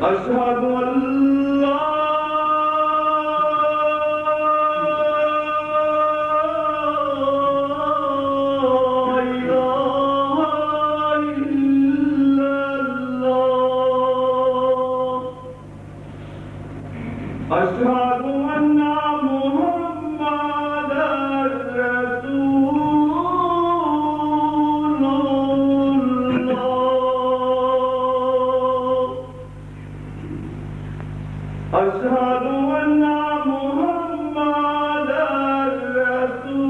أشهد أن لا أشهد أن محمدا رسول الله أشهد أن محمدا رسول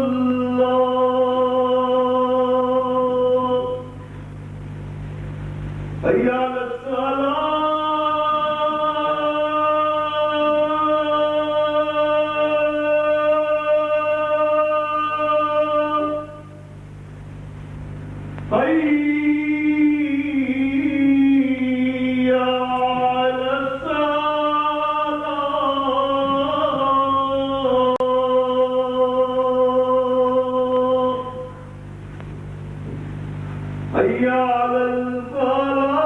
الله حي على الصلاة حي على الصلاة حي على الفلاح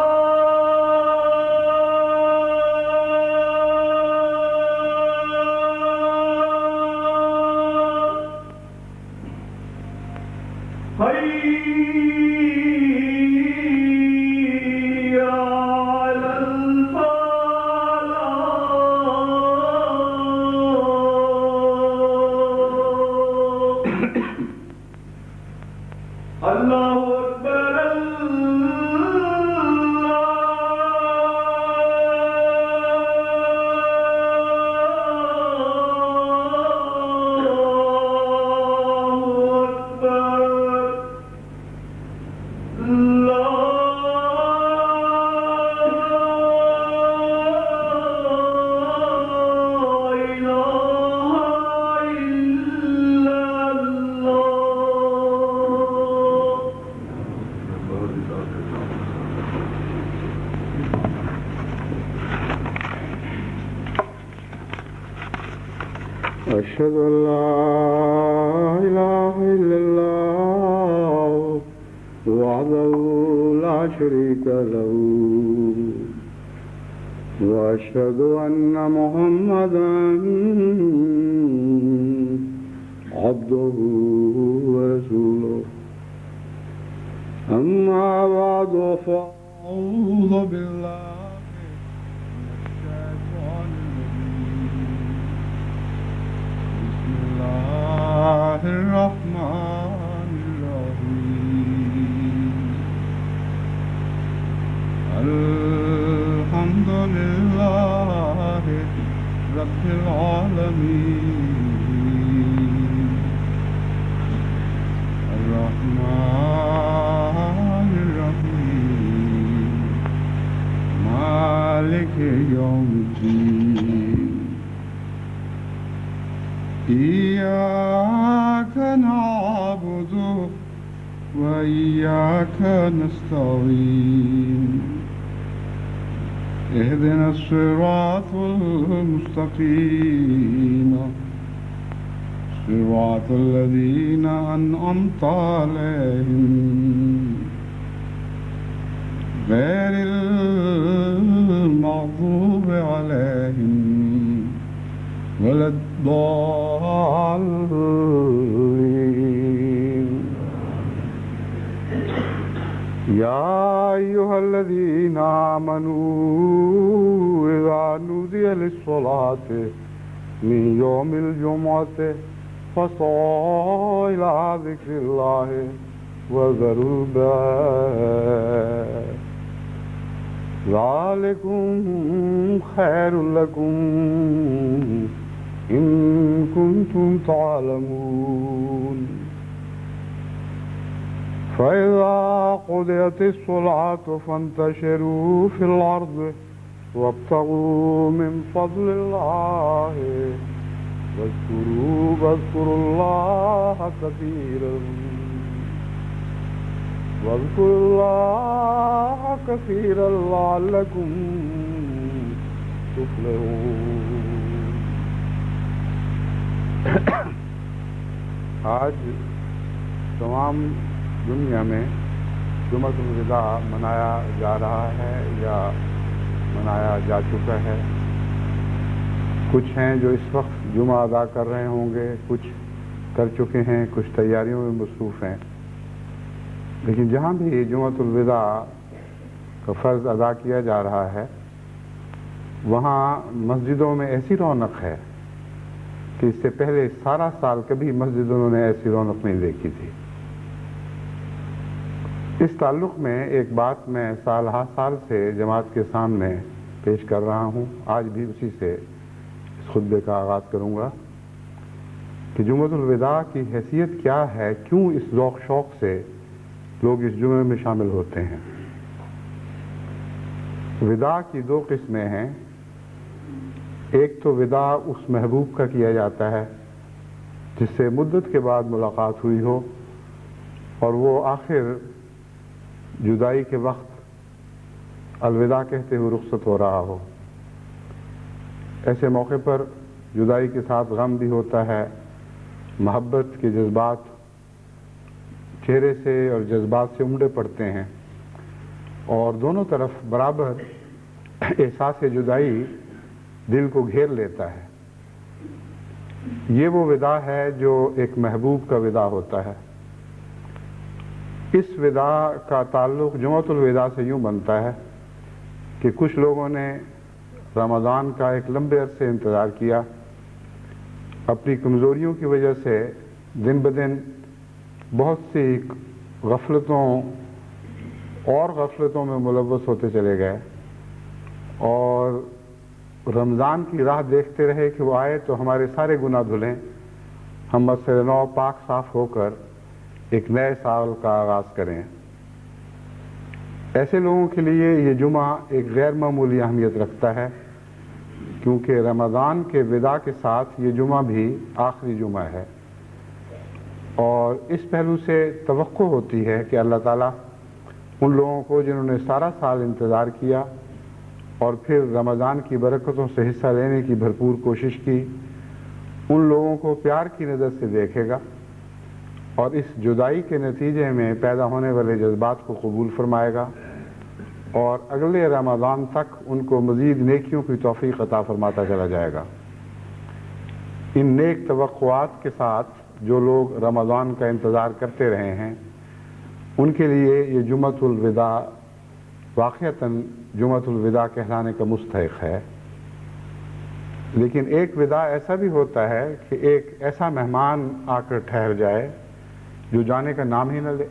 حي على الفلاح الله أكبر أشهد أن لا إله إلا الله وحده لا شريك له وأشهد أن محمدا عبده ورسوله أما بعد فأعوذ بالله الرحمن الرحيم الحمد لله رب العالمين الرحمن الرحيم مالك يوم الدين إياك نعبد وإياك نستعين اهدنا الصراط المستقيم صراط الذين أنعمت عليهم غير المغضوب عليهم ولا الضالين يا أيها الذين آمنوا إذا نودي للصلاة من يوم الجمعة فاسعوا إلى ذكر الله وذروا البيع ذلكم خير لكم إن كنتم تعلمون فإذا قضيت الصلاة فانتشروا في الأرض وابتغوا من فضل الله واذكروا الله كثيرا لعلكم تفلحون. آج تمام دنیا میں جمعۃ الوداع منایا جا رہا ہے یا منایا جا چکا ہے. کچھ ہیں جو اس وقت جمعہ ادا کر رہے ہوں گے، کچھ کر چکے ہیں، کچھ تیاریوں میں مصروف ہیں. لیکن جہاں بھی جمعۃ الوداع کا فرض ادا کیا جا رہا ہے وہاں مسجدوں میں ایسی رونق ہے کہ اس سے پہلے سارا سال کبھی مسجدوں نے ایسی رونق نہیں دیکھی تھی. اس تعلق میں ایک بات میں سال ہر سال سے جماعت کے سامنے پیش کر رہا ہوں، آج بھی اسی سے اس خطبے کا آغاز کروں گا کہ جمعۃ الوداع کی حیثیت کیا ہے، کیوں اس ذوق شوق سے لوگ اس جمعے میں شامل ہوتے ہیں. وداع کی دو قسمیں ہیں. ایک تو وداع اس محبوب کا کیا جاتا ہے جس سے مدت کے بعد ملاقات ہوئی ہو اور وہ آخر جدائی کے وقت الوداع کہتے ہوئے رخصت ہو رہا ہو. ایسے موقع پر جدائی کے ساتھ غم بھی ہوتا ہے، محبت کے جذبات چہرے سے اور جذبات سے امڈے پڑتے ہیں اور دونوں طرف برابر احساس جدائی دل کو گھیر لیتا ہے. یہ وہ وداع ہے جو ایک محبوب کا وداع ہوتا ہے. اس وداع کا تعلق جمعۃ الوداع سے یوں بنتا ہے کہ کچھ لوگوں نے رمضان کا ایک لمبے عرصے انتظار کیا، اپنی کمزوریوں کی وجہ سے دن بدن بہت سی غفلتوں میں ملوث ہوتے چلے گئے اور رمضان کی راہ دیکھتے رہے کہ وہ آئے تو ہمارے سارے گناہ دھلیں، ہم مسجد نو پاک صاف ہو کر ایک نئے سال کا آغاز کریں. ایسے لوگوں کے لیے یہ جمعہ ایک غیر معمولی اہمیت رکھتا ہے کیونکہ رمضان کے وداع کے ساتھ یہ جمعہ بھی آخری جمعہ ہے اور اس پہلو سے توقع ہوتی ہے کہ اللہ تعالیٰ ان لوگوں کو جنہوں نے سارا سال انتظار کیا اور پھر رمضان کی برکتوں سے حصہ لینے کی بھرپور کوشش کی، ان لوگوں کو پیار کی نظر سے دیکھے گا اور اس جدائی کے نتیجے میں پیدا ہونے والے جذبات کو قبول فرمائے گا اور اگلے رمضان تک ان کو مزید نیکیوں کی توفیق عطا فرماتا چلا جائے گا. ان نیک توقعات کے ساتھ جو لوگ رمضان کا انتظار کرتے رہے ہیں ان کے لیے یہ جمعۃ الوداع واقعتاً جمعۃ الوداع کہلانے کا مستحق ہے. لیکن ایک وداع ایسا بھی ہوتا ہے کہ ایک ایسا مہمان آ کر ٹھہر جائے جو جانے کا نام ہی نہ لے.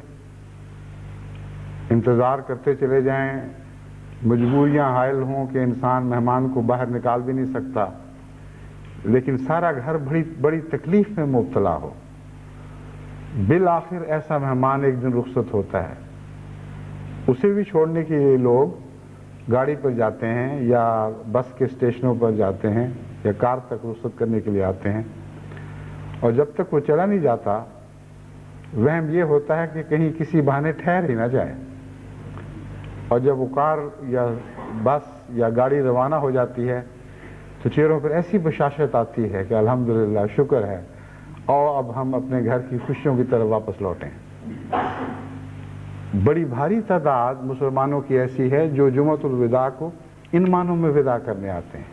انتظار کرتے چلے جائیں، مجبوریاں حائل ہوں کہ انسان مہمان کو باہر نکال بھی نہیں سکتا، لیکن سارا گھر بڑی تکلیف میں مبتلا ہو. بالآخر ایسا مہمان ایک دن رخصت ہوتا ہے، اسے بھی چھوڑنے کے لیے لوگ گاڑی پر جاتے ہیں یا بس کے اسٹیشنوں پر جاتے ہیں یا کار تک رخصت کرنے کے لیے آتے ہیں اور جب تک وہ چلا نہیں جاتا وہم یہ ہوتا ہے کہ کہیں کسی بہانے ٹھہر ہی نہ جائے. اور جب وہ کار یا بس یا گاڑی روانہ ہو جاتی ہے تو چہروں پر ایسی بشاشت آتی ہے کہ الحمدللہ شکر ہے، اور اب ہم اپنے گھر کی خوشیوں کی طرف واپس لوٹیں. بڑی بھاری تعداد مسلمانوں کی ایسی ہے جو جمعۃ الوداع کو ان معنوں میں وداع کرنے آتے ہیں.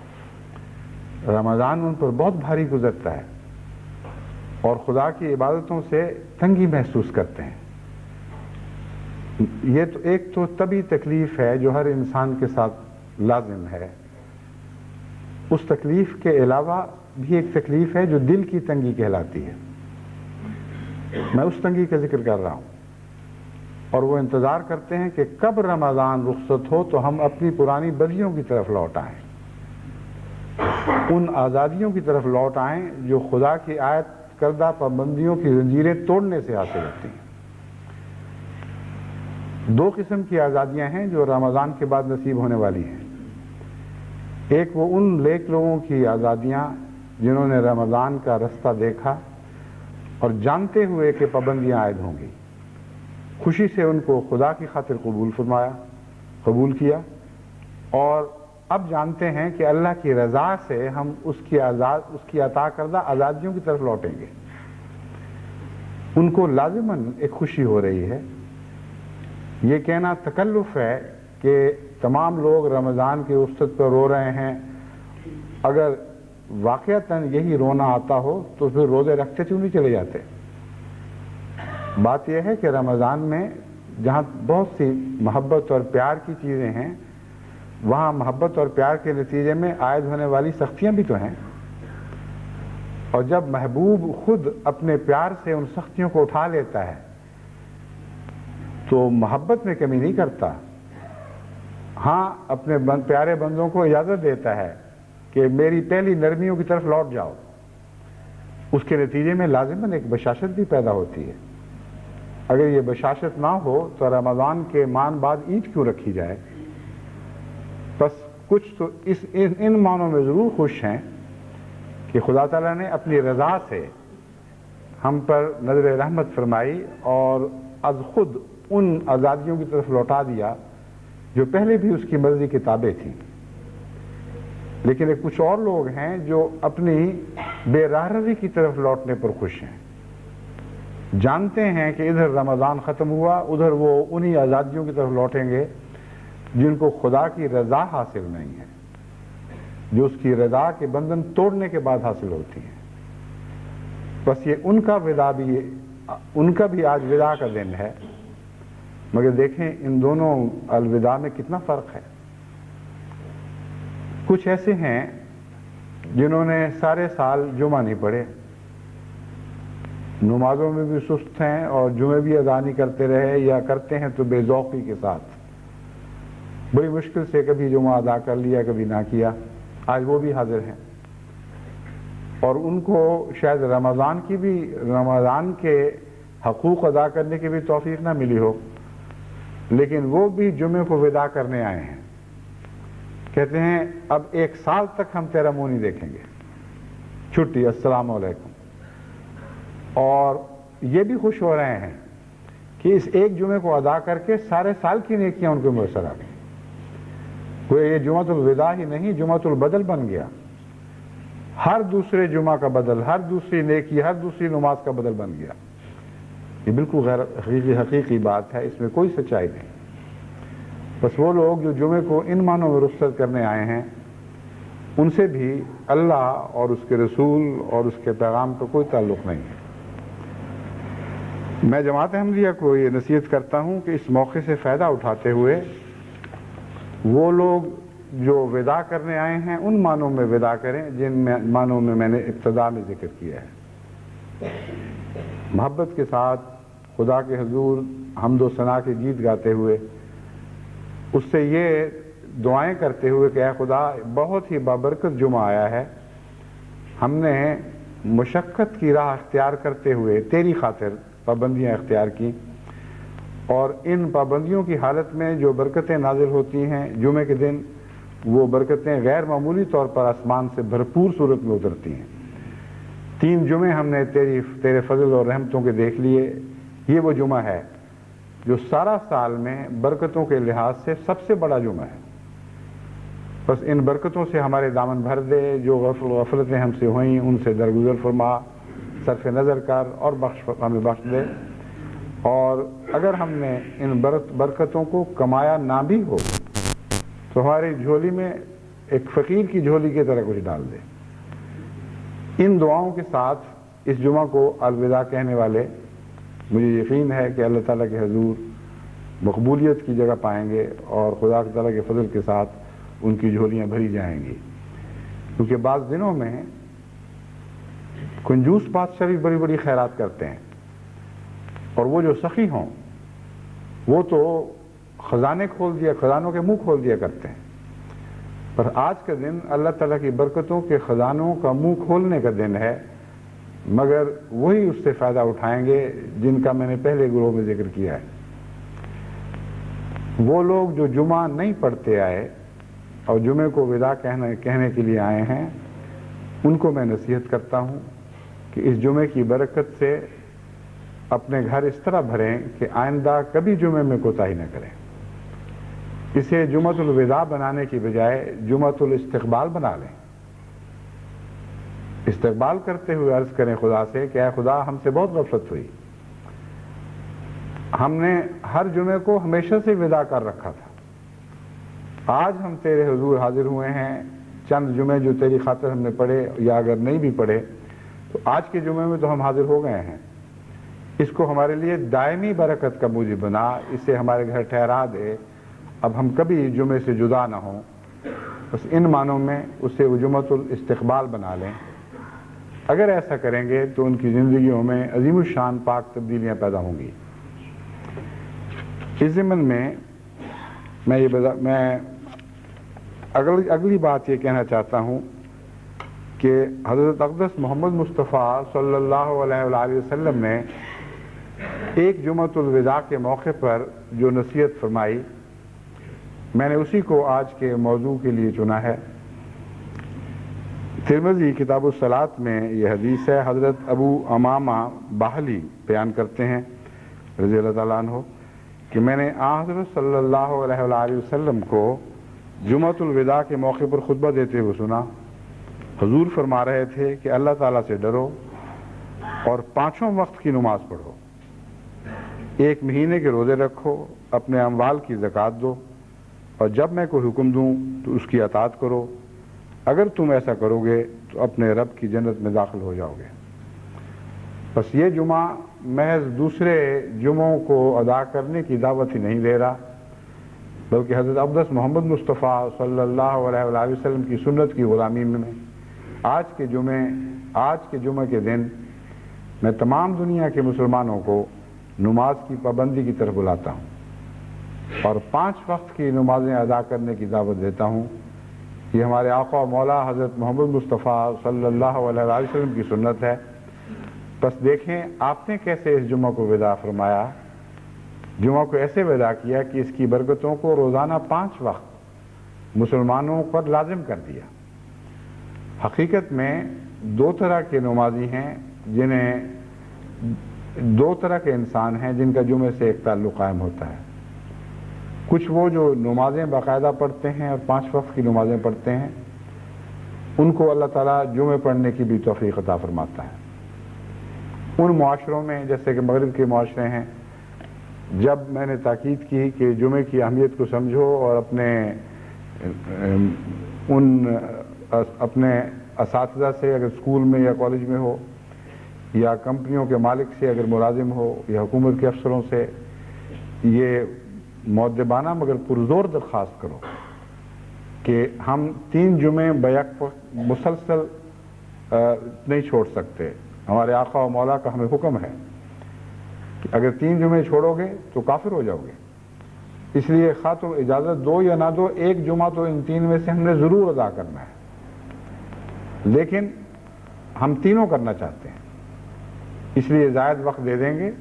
رمضان ان پر بہت بھاری گزرتا ہے اور خدا کی عبادتوں سے تنگی محسوس کرتے ہیں. یہ تو ایک تو طبی تکلیف ہے جو ہر انسان کے ساتھ لازم ہے. اس تکلیف کے علاوہ بھی ایک تکلیف ہے جو دل کی تنگی کہلاتی ہے. میں اس تنگی کا ذکر کر رہا ہوں. اور وہ انتظار کرتے ہیں کہ کب رمضان رخصت ہو تو ہم اپنی پرانی بدیوں کی طرف لوٹ آئیں، ان آزادیوں کی طرف لوٹ آئیں جو خدا کی عائد کردہ پابندیوں کی زنجیریں توڑنے سے حاصل ہوتی ہیں. دو قسم کی آزادیاں ہیں جو رمضان کے بعد نصیب ہونے والی ہیں. ایک وہ ان نیک لوگوں کی آزادیاں جنہوں نے رمضان کا رستہ دیکھا اور جانتے ہوئے کہ پابندیاں عائد ہوں گی، خوشی سے ان کو خدا کی خاطر قبول کیا اور اب جانتے ہیں کہ اللہ کی رضا سے ہم اس کی عطا کردہ آزادیوں کی طرف لوٹیں گے. ان کو لازماً ایک خوشی ہو رہی ہے، یہ کہنا تکلف ہے کہ تمام لوگ رمضان کی وسعت پر رو رہے ہیں، اگر واقعتاً یہی رونا آتا ہو تو پھر روزے رکھتے کیوں نہیں چلے جاتے؟ بات یہ ہے کہ رمضان میں جہاں بہت سی محبت اور پیار کی چیزیں ہیں، وہاں محبت اور پیار کے نتیجے میں عائد ہونے والی سختیاں بھی تو ہیں، اور جب محبوب خود اپنے پیار سے ان سختیوں کو اٹھا لیتا ہے تو محبت میں کمی نہیں کرتا، ہاں اپنے پیارے بندوں کو اجازت دیتا ہے کہ میری پہلی نرمیوں کی طرف لوٹ جاؤ۔ اس کے نتیجے میں لازماً ایک بشاشت بھی پیدا ہوتی ہے۔ اگر یہ بشاشت نہ ہو تو رمضان کے مان بعد عید کیوں رکھی جائے؟ بس کچھ تو ان معنوں میں ضرور خوش ہیں کہ خدا تعالیٰ نے اپنی رضا سے ہم پر نظر رحمت فرمائی اور از خود ان آزادیوں کی طرف لوٹا دیا جو پہلے بھی اس کی مرضی کی تابع تھیں۔ لیکن ایک کچھ اور لوگ ہیں جو اپنی بے راہروی کی طرف لوٹنے پر خوش ہیں، جانتے ہیں کہ ادھر رمضان ختم ہوا، ادھر وہ انہی آزادیوں کی طرف لوٹیں گے جن کو خدا کی رضا حاصل نہیں ہے، جو اس کی رضا کے بندھن توڑنے کے بعد حاصل ہوتی ہیں۔ بس یہ ان کا بھی آج وداع کا دن ہے، مگر دیکھیں ان دونوں الوداع میں کتنا فرق ہے۔ کچھ ایسے ہیں جنہوں نے سارے سال جمعہ نہیں پڑھے، نمازوں میں بھی سست ہیں اور جمعے بھی ادا نہیں کرتے رہے، یا کرتے ہیں تو بے ذوقی کے ساتھ، بڑی مشکل سے کبھی جمعہ ادا کر لیا کبھی نہ کیا، آج وہ بھی حاضر ہیں، اور ان کو شاید رمضان کے حقوق ادا کرنے کی بھی توفیق نہ ملی ہو، لیکن وہ بھی جمعے کو وداع کرنے آئے ہیں۔ کہتے ہیں اب 1 سال تک ہم تیرا منہ نہیں دیکھیں گے، چھٹی، السلام علیکم۔ اور یہ بھی خوش ہو رہے ہیں کہ اس ایک جمعے کو ادا کر کے سارے سال کی نیکیاں ان کو میسر آ گئی۔ کوئی یہ جمعۃ الوداع ہی نہیں، جمعۃ البدل بن گیا، ہر دوسرے جمعہ کا بدل، ہر دوسری نیکی، ہر دوسری نماز کا بدل بن گیا۔ یہ بالکل غیر حقیقی بات ہے، اس میں کوئی سچائی نہیں۔ بس وہ لوگ جو جمعے کو ان معنوں میں رخصت کرنے آئے ہیں، ان سے بھی اللہ اور اس کے رسول اور اس کے پیغام کا کوئی تعلق نہیں ہے۔ میں جماعت احمدیہ کو یہ نصیحت کرتا ہوں کہ اس موقع سے فائدہ اٹھاتے ہوئے وہ لوگ جو وداع کرنے آئے ہیں ان معنوں میں وداع کریں جن معنوں میں میں نے ابتدا میں ذکر کیا ہے، محبت کے ساتھ خدا کے حضور حمد و ثنا کے گیت گاتے ہوئے، اس سے یہ دعائیں کرتے ہوئے کہ اے خدا بہت ہی بابرکت جمعہ آیا ہے، ہم نے مشقت کی راہ اختیار کرتے ہوئے تیری خاطر پابندیاں اختیار کی، اور ان پابندیوں کی حالت میں جو برکتیں نازل ہوتی ہیں جمعے کے دن، وہ برکتیں غیر معمولی طور پر آسمان سے بھرپور صورت میں اترتی ہیں۔ 3 جمعے ہم نے تیرے فضل اور رحمتوں کے دیکھ لیے، یہ وہ جمعہ ہے جو سارا سال میں برکتوں کے لحاظ سے سب سے بڑا جمعہ ہے۔ بس ان برکتوں سے ہمارے دامن بھر دے، جو غفلتیں ہم سے ہوئیں ان سے درگزر فرما، صرف نظر کر اور ہمیں بخش دے، اور اگر ہم نے ان برکتوں کو کمایا نہ بھی ہو تو ہماری جھولی میں ایک فقیر کی جھولی کی طرح کچھ ڈال دے۔ ان دعاؤں کے ساتھ اس جمعہ کو الوداع کہنے والے، مجھے یقین ہے کہ اللہ تعالیٰ کے حضور مقبولیت کی جگہ پائیں گے اور خدا تعالیٰ کے فضل کے ساتھ ان کی جھولیاں بھری جائیں گی، کیونکہ بعض دنوں میں کنجوس بادشاہ بھی بڑی بڑی خیرات کرتے ہیں، اور وہ جو سخی ہوں وہ تو خزانوں کے منہ کھول دیا کرتے ہیں، پر آج کا دن اللہ تعالیٰ کی برکتوں کے خزانوں کا منہ کھولنے کا دن ہے، مگر وہی اس سے فائدہ اٹھائیں گے جن کا میں نے پہلے گروہ میں ذکر کیا ہے۔ وہ لوگ جو جمعہ نہیں پڑھتے آئے اور جمعے کو وداع کہنے کے لیے آئے ہیں، ان کو میں نصیحت کرتا ہوں کہ اس جمعے کی برکت سے اپنے گھر اس طرح بھریں کہ آئندہ کبھی جمعے میں کوتاہی نہ کریں۔ اسے جمعۃ الوداع بنانے کی بجائے جمعۃ الاستقبال بنا لیں۔ استقبال کرتے ہوئے عرض کریں خدا سے کہ اے خدا ہم سے بہت غفلت ہوئی، ہم نے ہر جمعے کو ہمیشہ سے ودا کر رکھا تھا۔ آج ہم تیرے حضور حاضر ہوئے ہیں، چند جمعے جو تیری خاطر ہم نے پڑھے، یا اگر نہیں بھی پڑھے تو آج کے جمعے میں تو ہم حاضر ہو گئے ہیں۔ اس کو ہمارے لیے دائمی برکت کا موجب بنا، اسے ہمارے گھر ٹھہرا دے، اب ہم کبھی جمعے سے جدا نہ ہوں۔ بس ان معنوں میں اسے جمعۃ الاستقبال بنا لیں۔ اگر ایسا کریں گے تو ان کی زندگیوں میں عظیم الشان پاک تبدیلیاں پیدا ہوں گی۔ اس ضمن میں اگلی بات یہ کہنا چاہتا ہوں کہ حضرت اقدس محمد مصطفیٰ صلی اللہ علیہ وآلہ وسلم نے ایک جمعۃ الوداع کے موقع پر جو نصیحت فرمائی، میں نے اسی کو آج کے موضوع کے لیے چنا ہے۔ ترمذی کتاب الصلاۃ میں یہ حدیث ہے، حضرت ابو امامہ باہلی بیان کرتے ہیں رضی اللہ تعالیٰ عنہ کہ میں نے حضرت صلی اللہ علیہ وآلہ وسلم کو جمعۃ الوداع کے موقع پر خطبہ دیتے ہوئے سنا۔ حضور فرما رہے تھے کہ اللہ تعالیٰ سے ڈرو اور 5 وقت کی نماز پڑھو، 1 مہینے کے روزے رکھو، اپنے اموال کی زکوٰۃ دو، اور جب میں کوئی حکم دوں تو اس کی اطاعت کرو۔ اگر تم ایسا کرو گے تو اپنے رب کی جنت میں داخل ہو جاؤ گے۔ بس یہ جمعہ محض دوسرے جمعوں کو ادا کرنے کی دعوت ہی نہیں دے رہا، بلکہ حضرت اقدس محمد مصطفیٰ صلی اللہ علیہ وآلہ وسلم کی سنت کی غلامی میں آج کے جمعے کے دن میں تمام دنیا کے مسلمانوں کو نماز کی پابندی کی طرف بلاتا ہوں اور 5 وقت کی نمازیں ادا کرنے کی دعوت دیتا ہوں۔ یہ ہمارے آقا و مولا حضرت محمد مصطفیٰ صلی اللہ علیہ وآلہ وسلم کی سنت ہے۔ بس دیکھیں آپ نے کیسے اس جمعہ کو وداع فرمایا، جمعہ کو ایسے وداع کیا کہ اس کی برکتوں کو روزانہ 5 وقت مسلمانوں پر لازم کر دیا۔ حقیقت میں 2 طرح کے نمازی ہیں، جنہیں 2 طرح کے انسان ہیں جن کا جمعے سے ایک تعلق قائم ہوتا ہے۔ کچھ وہ جو نمازیں باقاعدہ پڑھتے ہیں اور 5 وقت کی نمازیں پڑھتے ہیں، ان کو اللہ تعالیٰ جمعے پڑھنے کی بھی توفیق عطا فرماتا ہے۔ ان معاشروں میں جیسے کہ مغرب کے معاشرے ہیں، جب میں نے تاکید کی کہ جمعے کی اہمیت کو سمجھو اور اپنے اساتذہ سے اگر اسکول میں یا کالج میں ہو، یا کمپنیوں کے مالک سے اگر ملازم ہو، یا حکومت کے افسروں سے، یہ مؤدبانہ مگر پرزور درخواست کرو کہ ہم 3 جمعے بیک وقت مسلسل نہیں چھوڑ سکتے۔ ہمارے آقا و مولا کا ہمیں حکم ہے کہ اگر 3 جمعے چھوڑو گے تو کافر ہو جاؤ گے۔ اس لیے خواہ تم اجازت دو یا نہ دو، 1 جمعہ تو ان 3 میں سے ہم نے ضرور ادا کرنا ہے، لیکن ہم تینوں کرنا چاہتے ہیں، اس لیے زائد وقت دے دیں گے،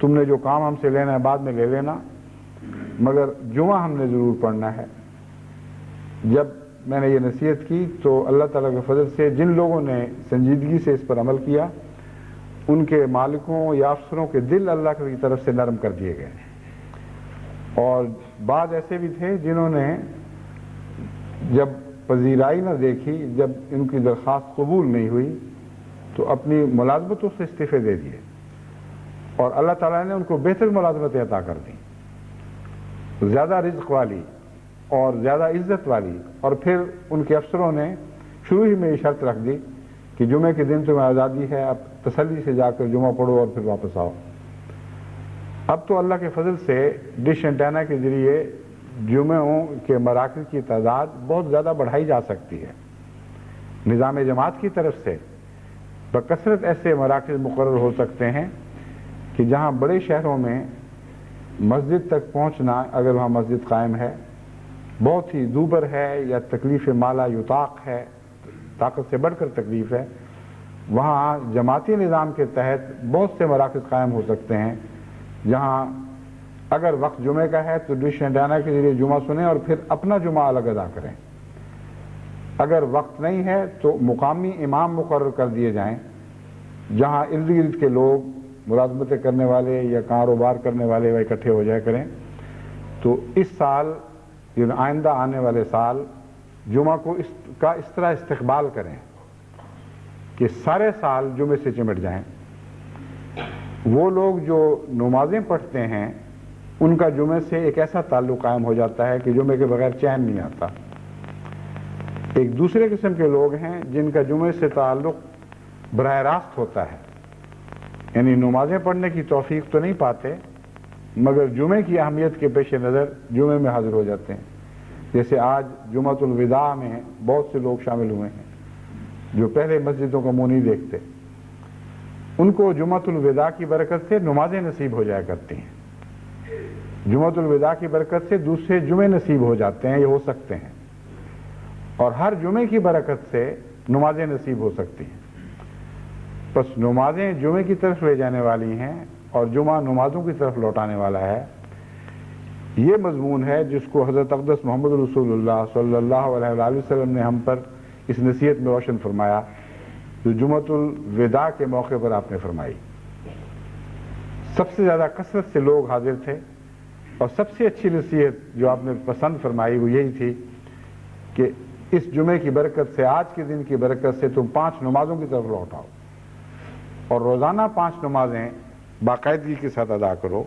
تم نے جو کام ہم سے لینا ہے بعد میں لے لینا، مگر جمعہ ہم نے ضرور پڑھنا ہے۔ جب میں نے یہ نصیحت کی تو اللہ تعالیٰ کے فضل سے جن لوگوں نے سنجیدگی سے اس پر عمل کیا، ان کے مالکوں یا افسروں کے دل اللہ کی طرف سے نرم کر دیے گئے، اور بعض ایسے بھی تھے جنہوں نے جب پذیرائی نہ دیکھی، جب ان کی درخواست قبول نہیں ہوئی تو اپنی ملازمتوں سے استعفے دے دیے، اور اللہ تعالیٰ نے ان کو بہتر ملازمتیں عطا کر دیں، زیادہ رزق والی اور زیادہ عزت والی۔ اور پھر ان کے افسروں نے شروع ہی میں یہ شرط رکھ دی کہ جمعے کے دن تمہیں آزادی ہے، اب تسلی سے جا کر جمعہ پڑھو اور پھر واپس آؤ۔ اب تو اللہ کے فضل سے ڈش اینٹینا کے ذریعے جمعوں کے مراکز کی تعداد بہت زیادہ بڑھائی جا سکتی ہے۔ نظام جماعت کی طرف سے بکثرت ایسے مراکز مقرر ہو سکتے ہیں کہ جہاں بڑے شہروں میں مسجد تک پہنچنا، اگر وہاں مسجد قائم ہے، بہت ہی دوبر ہے یا تکلیف مالا یطاق ہے، طاقت سے بڑھ کر تکلیف ہے، وہاں جماعتی نظام کے تحت بہت سے مراکز قائم ہو سکتے ہیں جہاں اگر وقت جمعے کا ہے تو ڈش اینٹینا کے ذریعے جمعہ سنیں اور پھر اپنا جمعہ الگ ادا کریں۔ اگر وقت نہیں ہے تو مقامی امام مقرر کر دیے جائیں، جہاں ارد گرد کے لوگ ملازمتیں کرنے والے یا کاروبار کرنے والے وہ اکٹھے ہو جایا کریں۔ تو اس سال یعنی آئندہ آنے والے سال جمعہ کو اس طرح استقبال کریں کہ سارے سال جمعے سے چمٹ جائیں۔ وہ لوگ جو نمازیں پڑھتے ہیں ان کا جمعے سے ایک ایسا تعلق قائم ہو جاتا ہے کہ جمعے کے بغیر چین نہیں آتا۔ ایک دوسرے قسم کے لوگ ہیں جن کا جمعے سے تعلق براہ راست ہوتا ہے، یعنی نمازیں پڑھنے کی توفیق تو نہیں پاتے مگر جمعے کی اہمیت کے پیش نظر جمعے میں حاضر ہو جاتے ہیں۔ جیسے آج جمعۃ الوداع میں بہت سے لوگ شامل ہوئے ہیں جو پہلے مسجدوں کا منہ نہیں دیکھتے، ان کو جمعۃ الوداع کی برکت سے نمازیں نصیب ہو جایا کرتی ہیں، جمعۃ الوداع کی برکت سے دوسرے جمعے نصیب ہو جاتے ہیں، یہ ہو سکتے ہیں، اور ہر جمعے کی برکت سے نمازیں نصیب ہو سکتی ہیں۔ بس نمازیں جمعے کی طرف لے جانے والی ہیں اور جمعہ نمازوں کی طرف لوٹانے والا ہے۔ یہ مضمون ہے جس کو حضرت اقدس محمد رسول اللہ صلی اللہ علیہ وآلہ وسلم نے ہم پر اس نصیحت میں روشن فرمایا جو جمعۃ الوداع کے موقع پر آپ نے فرمائی۔ سب سے زیادہ کثرت سے لوگ حاضر تھے اور سب سے اچھی نصیحت جو آپ نے پسند فرمائی وہ یہی تھی کہ اس جمعے کی برکت سے، آج کے دن کی برکت سے تم 5 نمازوں کی طرف لوٹ آؤ اور روزانہ 5 نمازیں باقاعدگی کے ساتھ ادا کرو۔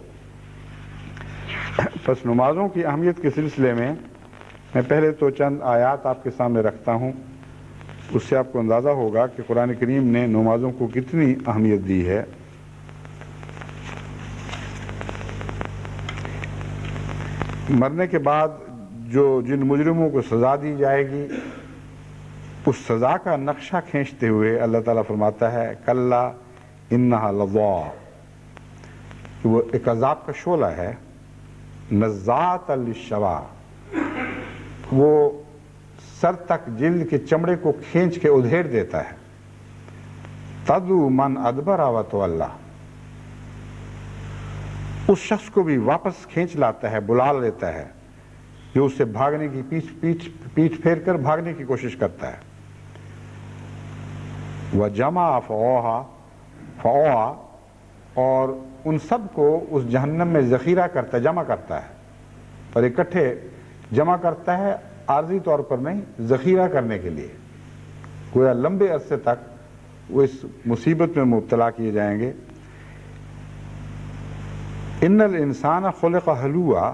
بس نمازوں کی اہمیت کے سلسلے میں پہلے تو چند آیات آپ کے سامنے رکھتا ہوں، اس سے آپ کو اندازہ ہوگا کہ قرآن کریم نے نمازوں کو کتنی اہمیت دی ہے۔ مرنے کے بعد جن مجرموں کو سزا دی جائے گی اس سزا کا نقشہ کھینچتے ہوئے اللہ تعالیٰ فرماتا ہے کلا انہا لظیٰ، کہ وہ ایک عذاب کا شعلہ ہے، نزاعۃ للشوا، وہ سر تک جلد کے چمڑے کو کھینچ کے ادھیڑ دیتا ہے، تدعو من ادبر وتولی، اس شخص کو بھی واپس کھینچ لاتا ہے، بلا لیتا ہے جو اس سے بھاگنے کی پیٹھ پھیر کر بھاگنے کی کوشش کرتا ہے۔ وَجَمَعَ فَأَوْعَىٰ، اور ان سب کو اس جہنم میں ذخیرہ کرتا ہے، جمع کرتا ہے، اور اکٹھے جمع کرتا ہے، عارضی طور پر نہیں، ذخیرہ کرنے کے لیے، گویا لمبے عرصے تک وہ اس مصیبت میں مبتلا کیے جائیں گے۔ ان الانسان خلق ہلوعا،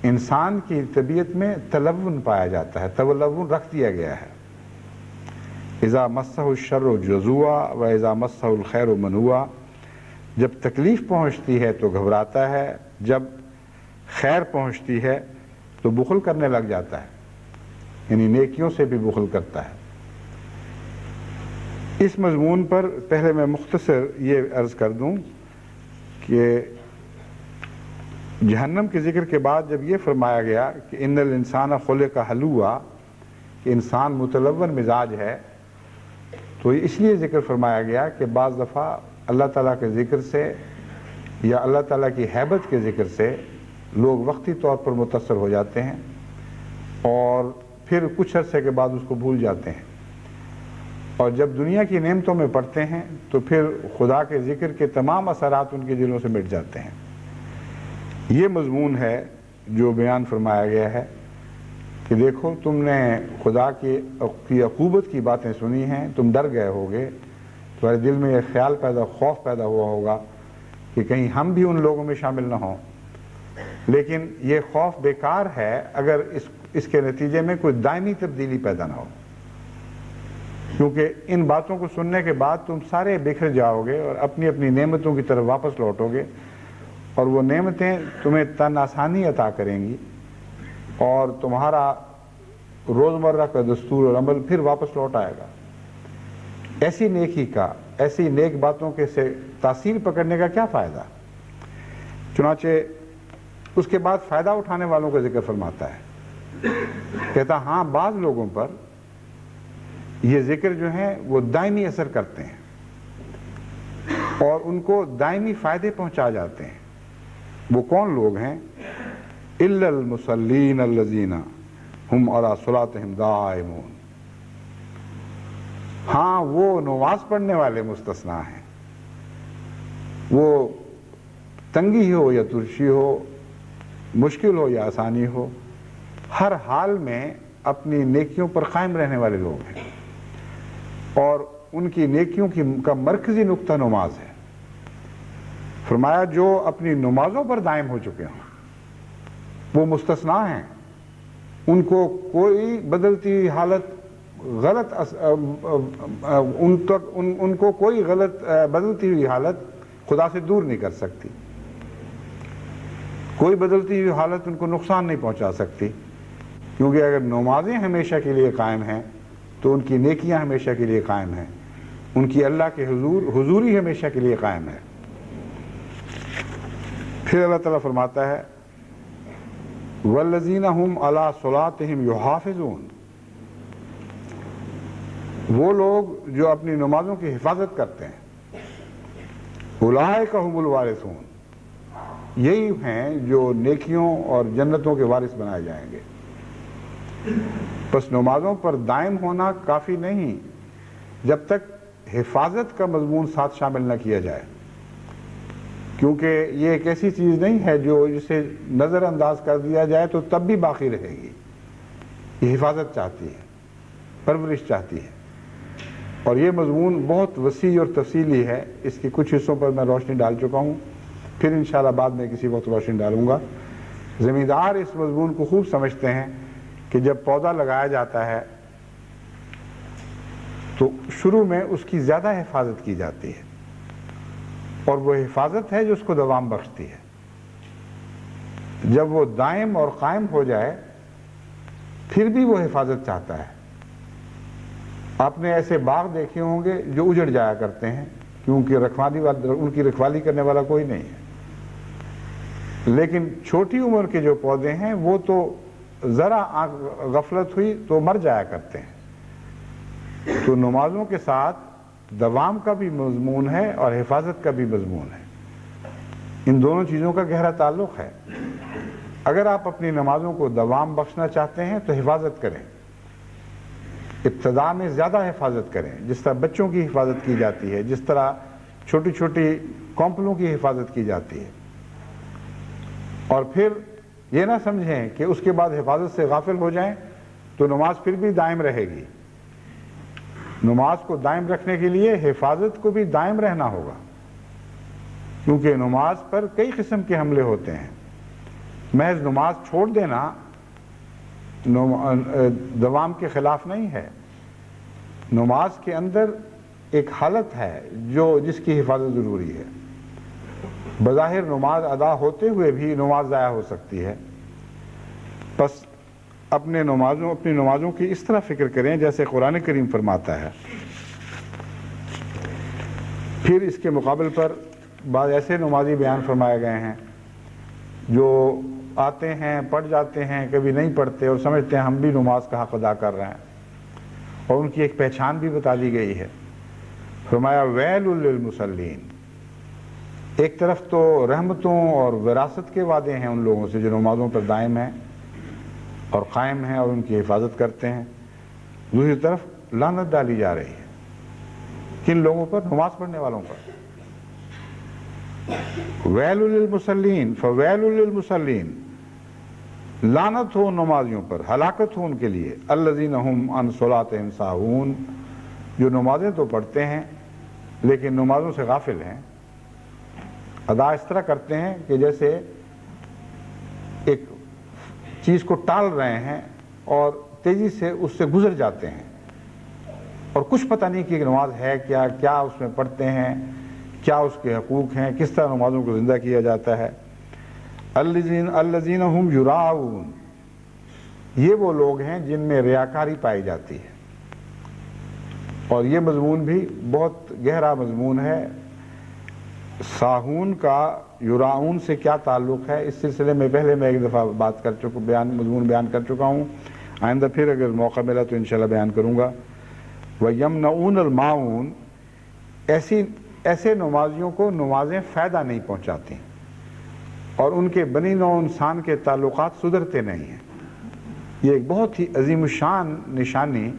انسان کی طبیعت میں تلون پایا جاتا ہے، تلون رکھ دیا گیا ہے۔ اذا مسہ الشر جزوعا و اذا مسہ الخیر منوعا، جب تکلیف پہنچتی ہے تو گھبراتا ہے، جب خیر پہنچتی ہے تو بخل کرنے لگ جاتا ہے، یعنی نیکیوں سے بھی بخل کرتا ہے۔ اس مضمون پر پہلے میں مختصر یہ عرض کر دوں کہ جہنم کے ذکر کے بعد جب یہ فرمایا گیا کہ ان الانسان خلق ہلوعا، کہ انسان متلون مزاج ہے، تو یہ اس لیے ذکر فرمایا گیا کہ بعض دفعہ اللہ تعالیٰ کے ذکر سے یا اللہ تعالیٰ کی ہیبت کے ذکر سے لوگ وقتی طور پر متاثر ہو جاتے ہیں اور پھر کچھ عرصے کے بعد اس کو بھول جاتے ہیں، اور جب دنیا کی نعمتوں میں پڑتے ہیں تو پھر خدا کے ذکر کے تمام اثرات ان کے دلوں سے مٹ جاتے ہیں۔ یہ مضمون ہے جو بیان فرمایا گیا ہے کہ دیکھو تم نے خدا کی عقوبت کی باتیں سنی ہیں، تم ڈر گئے ہوگے، تمہارے دل میں یہ خیال خوف پیدا ہوا ہوگا کہ کہیں ہم بھی ان لوگوں میں شامل نہ ہوں، لیکن یہ خوف بیکار ہے اگر اس کے نتیجے میں کوئی دائمی تبدیلی پیدا نہ ہو، کیونکہ ان باتوں کو سننے کے بعد تم سارے بکھر جاؤ گے اور اپنی اپنی نعمتوں کی طرف واپس لوٹو گے، اور وہ نعمتیں تمہیں تن آسانی عطا کریں گی اور تمہارا روزمرہ کا دستور اور عمل پھر واپس لوٹ آئے گا۔ ایسی نیکی کا، ایسی نیک باتوں کے سے تاثیر پکڑنے کا کیا فائدہ؟ چنانچہ اس کے بعد فائدہ اٹھانے والوں کا ذکر فرماتا ہے، کہتا ہاں بعض لوگوں پر یہ ذکر جو ہیں وہ دائمی اثر کرتے ہیں اور ان کو دائمی فائدے پہنچا جاتے ہیں۔ وہ کون لوگ ہیں؟ الا المصلین الذین ہم علی صلاتہم دائمون، ہاں وہ نماز پڑھنے والے مستثنا ہیں، وہ تنگی ہو یا ترشی ہو، مشکل ہو یا آسانی ہو، ہر حال میں اپنی نیکیوں پر قائم رہنے والے لوگ ہیں، اور ان کی نیکیوں کا مرکزی نقطہ نماز ہے۔ فرمایا جو اپنی نمازوں پر دائم ہو چکے ہوں وہ مستثنا ہیں، ان کو کوئی بدلتی ہوئی حالت غلط ان کو کوئی غلط بدلتی ہوئی حالت خدا سے دور نہیں کر سکتی، کوئی بدلتی ہوئی حالت ان کو نقصان نہیں پہنچا سکتی، کیونکہ اگر نمازیں ہمیشہ کے لیے قائم ہیں تو ان کی نیکیاں ہمیشہ کے لیے قائم ہیں، ان کی اللہ کے حضوری ہمیشہ کے لیے قائم ہے۔ پھر اللہ تعالیٰ فرماتا ہے وَالَّذِينَ هُمْ عَلَىٰ صَلَاتِهِمْ يُحَافِظُونَ، وہ لوگ جو اپنی نمازوں کی حفاظت کرتے ہیں، اولئک هم الوارثون، یہی ہیں جو نیکیوں اور جنتوں کے وارث بنائے جائیں گے۔ بس نمازوں پر دائم ہونا کافی نہیں جب تک حفاظت کا مضمون ساتھ شامل نہ کیا جائے، کیونکہ یہ ایک ایسی چیز نہیں ہے جو جسے نظر انداز کر دیا جائے تو تب بھی باقی رہے گی، یہ حفاظت چاہتی ہے، پرورش چاہتی ہے، اور یہ مضمون بہت وسیع اور تفصیلی ہے، اس کے کچھ حصوں پر میں روشنی ڈال چکا ہوں، پھر انشاءاللہ بعد میں کسی وقت روشنی ڈالوں گا۔ زمیندار اس مضمون کو خوب سمجھتے ہیں کہ جب پودا لگایا جاتا ہے تو شروع میں اس کی زیادہ حفاظت کی جاتی ہے، اور وہ حفاظت ہے جو اس کو دوام بخشتی ہے۔ جب وہ دائم اور قائم ہو جائے پھر بھی وہ حفاظت چاہتا ہے۔ آپ نے ایسے باغ دیکھے ہوں گے جو اجڑ جایا کرتے ہیں کیونکہ ان کی رکھوالی کرنے والا کوئی نہیں ہے، لیکن چھوٹی عمر کے جو پودے ہیں وہ تو ذرا غفلت ہوئی تو مر جایا کرتے ہیں۔ تو نمازوں کے ساتھ دوام کا بھی مضمون ہے اور حفاظت کا بھی مضمون ہے، ان دونوں چیزوں کا گہرا تعلق ہے۔ اگر آپ اپنی نمازوں کو دوام بخشنا چاہتے ہیں تو حفاظت کریں، ابتدا میں زیادہ حفاظت کریں، جس طرح بچوں کی حفاظت کی جاتی ہے، جس طرح چھوٹی چھوٹی کونپلوں کی حفاظت کی جاتی ہے، اور پھر یہ نہ سمجھیں کہ اس کے بعد حفاظت سے غافل ہو جائیں تو نماز پھر بھی دائم رہے گی۔ نماز کو دائم رکھنے کے لیے حفاظت کو بھی دائم رہنا ہوگا، کیونکہ نماز پر کئی قسم کے حملے ہوتے ہیں۔ محض نماز چھوڑ دینا دوام کے خلاف نہیں ہے، نماز کے اندر ایک حالت ہے جس کی حفاظت ضروری ہے۔ بظاہر نماز ادا ہوتے ہوئے بھی نماز ضائع ہو سکتی ہے، بس اپنی نمازوں کی اس طرح فکر کریں جیسے قرآن کریم فرماتا ہے۔ پھر اس کے مقابل پر بعض ایسے نمازی بیان فرمائے گئے ہیں جو آتے ہیں، پڑھ جاتے ہیں، کبھی نہیں پڑھتے اور سمجھتے ہیں ہم بھی نماز کا حق ادا کر رہے ہیں، اور ان کی ایک پہچان بھی بتا دی گئی ہے۔ فرمایا ویل للمصلین، ایک طرف تو رحمتوں اور وراثت کے وعدے ہیں ان لوگوں سے جو نمازوں پر دائم ہیں اور قائم ہیں اور ان کی حفاظت کرتے ہیں، دوسری طرف لعنت ڈالی جا رہی ہے کن لوگوں پر؟ نماز پڑھنے والوں پر۔ ویل للمصلین فویل للمصلین، لعنت ہو نمازیوں پر، ہلاکت ہو ان کے لیے، الذین هم عن صلاتهم ساہون، جو نمازیں تو پڑھتے ہیں لیکن نمازوں سے غافل ہیں، ادا اس طرح کرتے ہیں کہ جیسے ایک چیز کو ٹال رہے ہیں اور تیزی سے اس سے گزر جاتے ہیں، اور کچھ پتہ نہیں کہ نماز ہے کیا اس میں پڑھتے ہیں، کیا اس کے حقوق ہیں، کس طرح نمازوں کو زندہ کیا جاتا ہے۔ الذین هم یراؤون، یہ وہ لوگ ہیں جن میں ریاکاری پائی جاتی ہے، اور یہ مضمون بھی بہت گہرا مضمون ہے۔ ساہون کا یراؤون سے کیا تعلق ہے، اس سلسلے میں پہلے میں ایک دفعہ مضمون بیان کر چکا ہوں، آئندہ پھر اگر موقع ملا تو انشاءاللہ بیان کروں گا۔ وَيَمْنَعُونَ الْمَاعُونَ، ایسے نمازیوں کو نمازیں فائدہ نہیں پہنچاتی اور ان کے بنی نوع انسان کے تعلقات سدھرتے نہیں ہیں۔ یہ ایک بہت ہی عظیم الشان نشانی،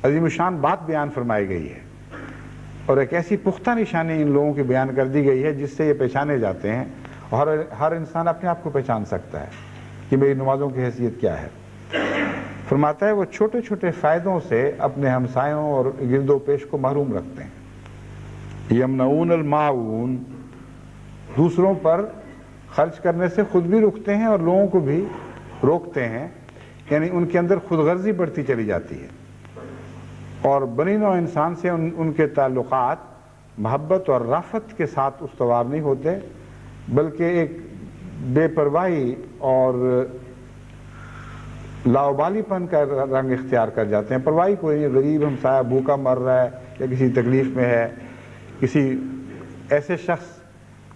عظیم الشان بات بیان فرمائی گئی ہے، اور ایک ایسی پختہ نشانی ان لوگوں کی بیان کر دی گئی ہے جس سے یہ پہچانے جاتے ہیں، اور ہر انسان اپنے آپ کو پہچان سکتا ہے کہ میری نمازوں کی حیثیت کیا ہے۔ فرماتا ہے وہ چھوٹے چھوٹے فائدوں سے اپنے ہمسایوں اور گرد و پیش کو محروم رکھتے ہیں۔ یمنعون الماعون دوسروں پر خرچ کرنے سے خود بھی رکتے ہیں اور لوگوں کو بھی روکتے ہیں، یعنی ان کے اندر خود غرضی بڑھتی چلی جاتی ہے، اور بنی نوع انسان سے ان کے تعلقات محبت اور رافت کے ساتھ استوار نہیں ہوتے، بلکہ ایک بے پرواہی اور لاؤبالی پن کا رنگ اختیار کر جاتے ہیں۔ پرواہی کوئی غریب ہمسایہ بھوکا مر رہا ہے یا کسی تکلیف میں ہے، کسی ایسے شخص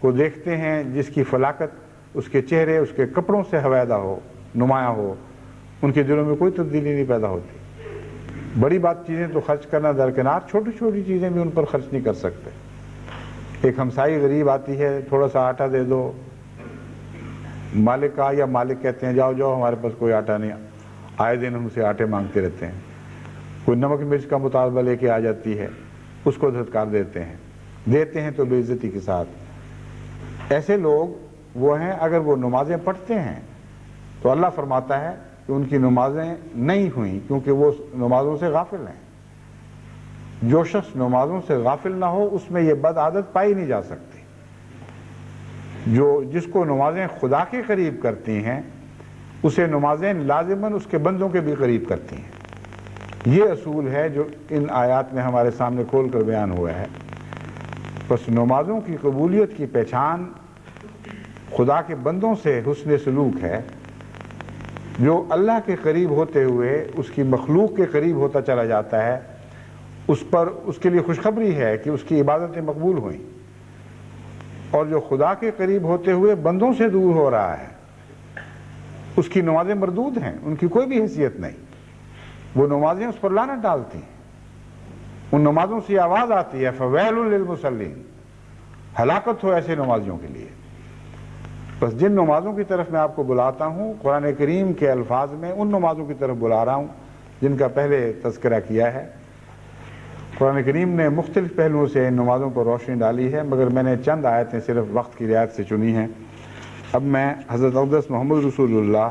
کو دیکھتے ہیں جس کی فلاکت اس کے چہرے، اس کے کپڑوں سے حویدہ ہو، نمایاں ہو، ان کے دلوں میں کوئی تبدیلی نہیں پیدا ہوتی۔ بڑی بات چیزیں تو خرچ کرنا درکنار، چھوٹی چھوٹی چیزیں بھی ان پر خرچ نہیں کر سکتے۔ ایک ہمسائی غریب آتی ہے، تھوڑا سا آٹا دے دو، مالک کا یا مالک کہتے ہیں جاؤ جاؤ ہمارے پاس کوئی آٹا نہیں، آئے دن ہم سے آٹے مانگتے رہتے ہیں۔ کوئی نمک مرچ کا مطالبہ لے کے آ جاتی ہے، اس کو دھتکار دیتے ہیں تو بے عزتی کے ساتھ۔ ایسے لوگ وہ ہیں، اگر وہ نمازیں پڑھتے ہیں تو اللہ فرماتا ہے کہ ان کی نمازیں نہیں ہوئیں، کیونکہ وہ نمازوں سے غافل ہیں۔ جو شخص نمازوں سے غافل نہ ہو اس میں یہ بد عادت پائی نہیں جا سکتی۔ جس کو نمازیں خدا کے قریب کرتی ہیں اسے نمازیں لازماً اس کے بندوں کے بھی قریب کرتی ہیں۔ یہ اصول ہے جو ان آیات میں ہمارے سامنے کھول کر بیان ہوا ہے۔ بس نمازوں کی قبولیت کی پہچان خدا کے بندوں سے حسن سلوک ہے۔ جو اللہ کے قریب ہوتے ہوئے اس کی مخلوق کے قریب ہوتا چلا جاتا ہے، اس کے لیے خوشخبری ہے کہ اس کی عبادتیں مقبول ہوئیں، اور جو خدا کے قریب ہوتے ہوئے بندوں سے دور ہو رہا ہے اس کی نمازیں مردود ہیں، ان کی کوئی بھی حیثیت نہیں۔ وہ نمازیں اس پر لعنت ڈالتی ہیں، ان نمازوں سے آواز آتی ہے فویل للمصلین، ہلاکت ہو ایسے نمازیوں کے لیے۔ بس جن نمازوں کی طرف میں آپ کو بلاتا ہوں قرآن کریم کے الفاظ میں ان نمازوں کی طرف بلا رہا ہوں جن کا پہلے تذکرہ کیا ہے۔ قرآن کریم نے مختلف پہلوؤں سے ان نمازوں پر روشنی ڈالی ہے، مگر میں نے چند آیتیں صرف وقت کی رعایت سے چنی ہیں۔ اب میں حضرت اقدس محمد رسول اللہ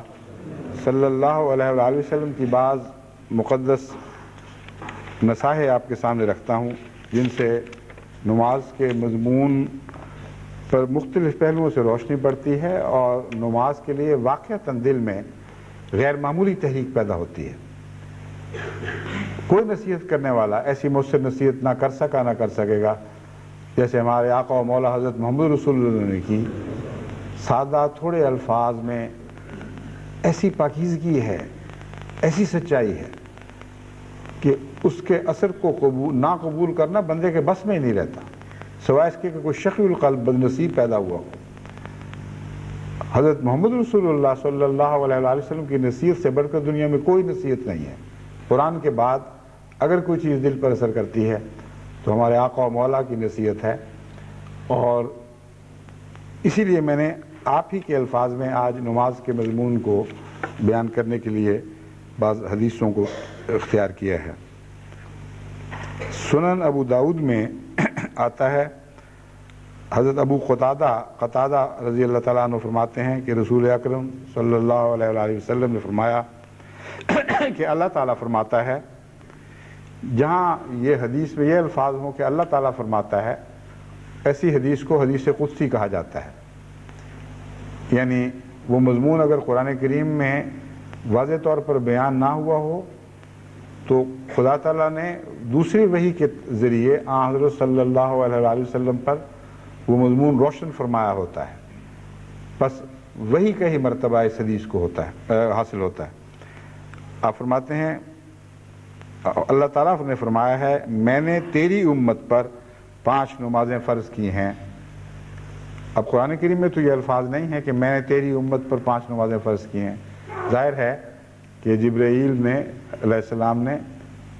صلی اللہ علیہ وآلہ وسلم کی بعض مقدس نصائح آپ کے سامنے رکھتا ہوں جن سے نماز کے مضمون پر مختلف پہلوؤں سے روشنی پڑتی ہے اور نماز کے لیے واقعتاً دل میں غیر معمولی تحریک پیدا ہوتی ہے۔ کوئی نصیحت کرنے والا ایسی مؤثر نصیحت نہ کر سکے گا جیسے ہمارے آقا و مولا حضرت محمد رسول اللہ نے کی۔ سادہ تھوڑے الفاظ میں ایسی پاکیزگی ہے، ایسی سچائی ہے کہ اس کے اثر کو نہ قبول کرنا بندے کے بس میں ہی نہیں رہتا، سوائے اس کے کہ کوئی شقی القلب بدنصیب پیدا ہوا ہو۔ حضرت محمد رسول اللہ صلی اللہ علیہ وآلہ وسلم کی نصیحت سے بڑھ کر دنیا میں کوئی نصیحت نہیں ہے۔ قرآن کے بعد اگر کوئی چیز دل پر اثر کرتی ہے تو ہمارے آقا و مولا کی نصیحت ہے، اور اسی لیے میں نے آپ ہی کے الفاظ میں آج نماز کے مضمون کو بیان کرنے کے لیے بعض حدیثوں کو اختیار کیا ہے۔ سنن ابو داؤد میں آتا ہے، حضرت ابو قتادہ رضی اللہ تعالیٰ عنہ فرماتے ہیں کہ رسول اکرم صلی اللہ علیہ وآلہ وسلم نے فرمایا کہ اللہ تعالیٰ فرماتا ہے، جہاں یہ حدیث میں یہ الفاظ ہوں کہ اللہ تعالیٰ فرماتا ہے، ایسی حدیث کو حدیث قدسی کہا جاتا ہے۔ یعنی وہ مضمون اگر قرآن کریم میں واضح طور پر بیان نہ ہوا ہو تو خدا تعالیٰ نے دوسری وحی کے ذریعے حضرت صلی اللہ علیہ وآلہ وسلم پر وہ مضمون روشن فرمایا ہوتا ہے، بس وحی کا ہی مرتبہ اس حدیث کو حاصل ہوتا ہے۔ آپ فرماتے ہیں اللہ تعالیٰ نے فرمایا ہے میں نے تیری امت پر 5 نمازیں فرض کی ہیں۔ اب قرآن کریم میں تو یہ الفاظ نہیں ہے کہ میں نے تیری امت پر 5 نمازیں فرض کی ہیں، ظاہر ہے کہ جبرائیل نے علیہ السلام نے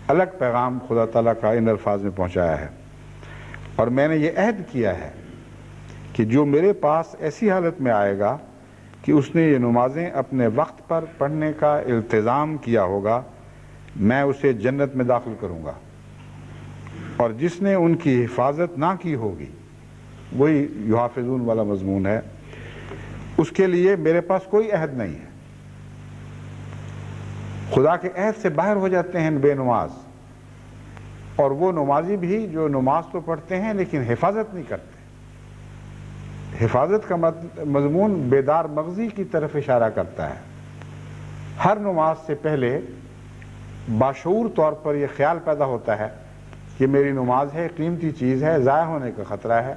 الگ پیغام خدا تعالیٰ کا ان الفاظ میں پہنچایا ہے، اور میں نے یہ عہد کیا ہے کہ جو میرے پاس ایسی حالت میں آئے گا کہ اس نے یہ نمازیں اپنے وقت پر پڑھنے کا التزام کیا ہوگا، میں اسے جنت میں داخل کروں گا، اور جس نے ان کی حفاظت نہ کی ہوگی، وہی یحافظون والا مضمون ہے، اس کے لیے میرے پاس کوئی عہد نہیں ہے۔ خدا کے عہد سے باہر ہو جاتے ہیں بے نماز، اور وہ نمازی بھی جو نماز تو پڑھتے ہیں لیکن حفاظت نہیں کرتے۔ حفاظت کا مضمون بیدار مغزی کی طرف اشارہ کرتا ہے۔ ہر نماز سے پہلے باشعور طور پر یہ خیال پیدا ہوتا ہے کہ میری نماز ہے، قیمتی چیز ہے، ضائع ہونے کا خطرہ ہے۔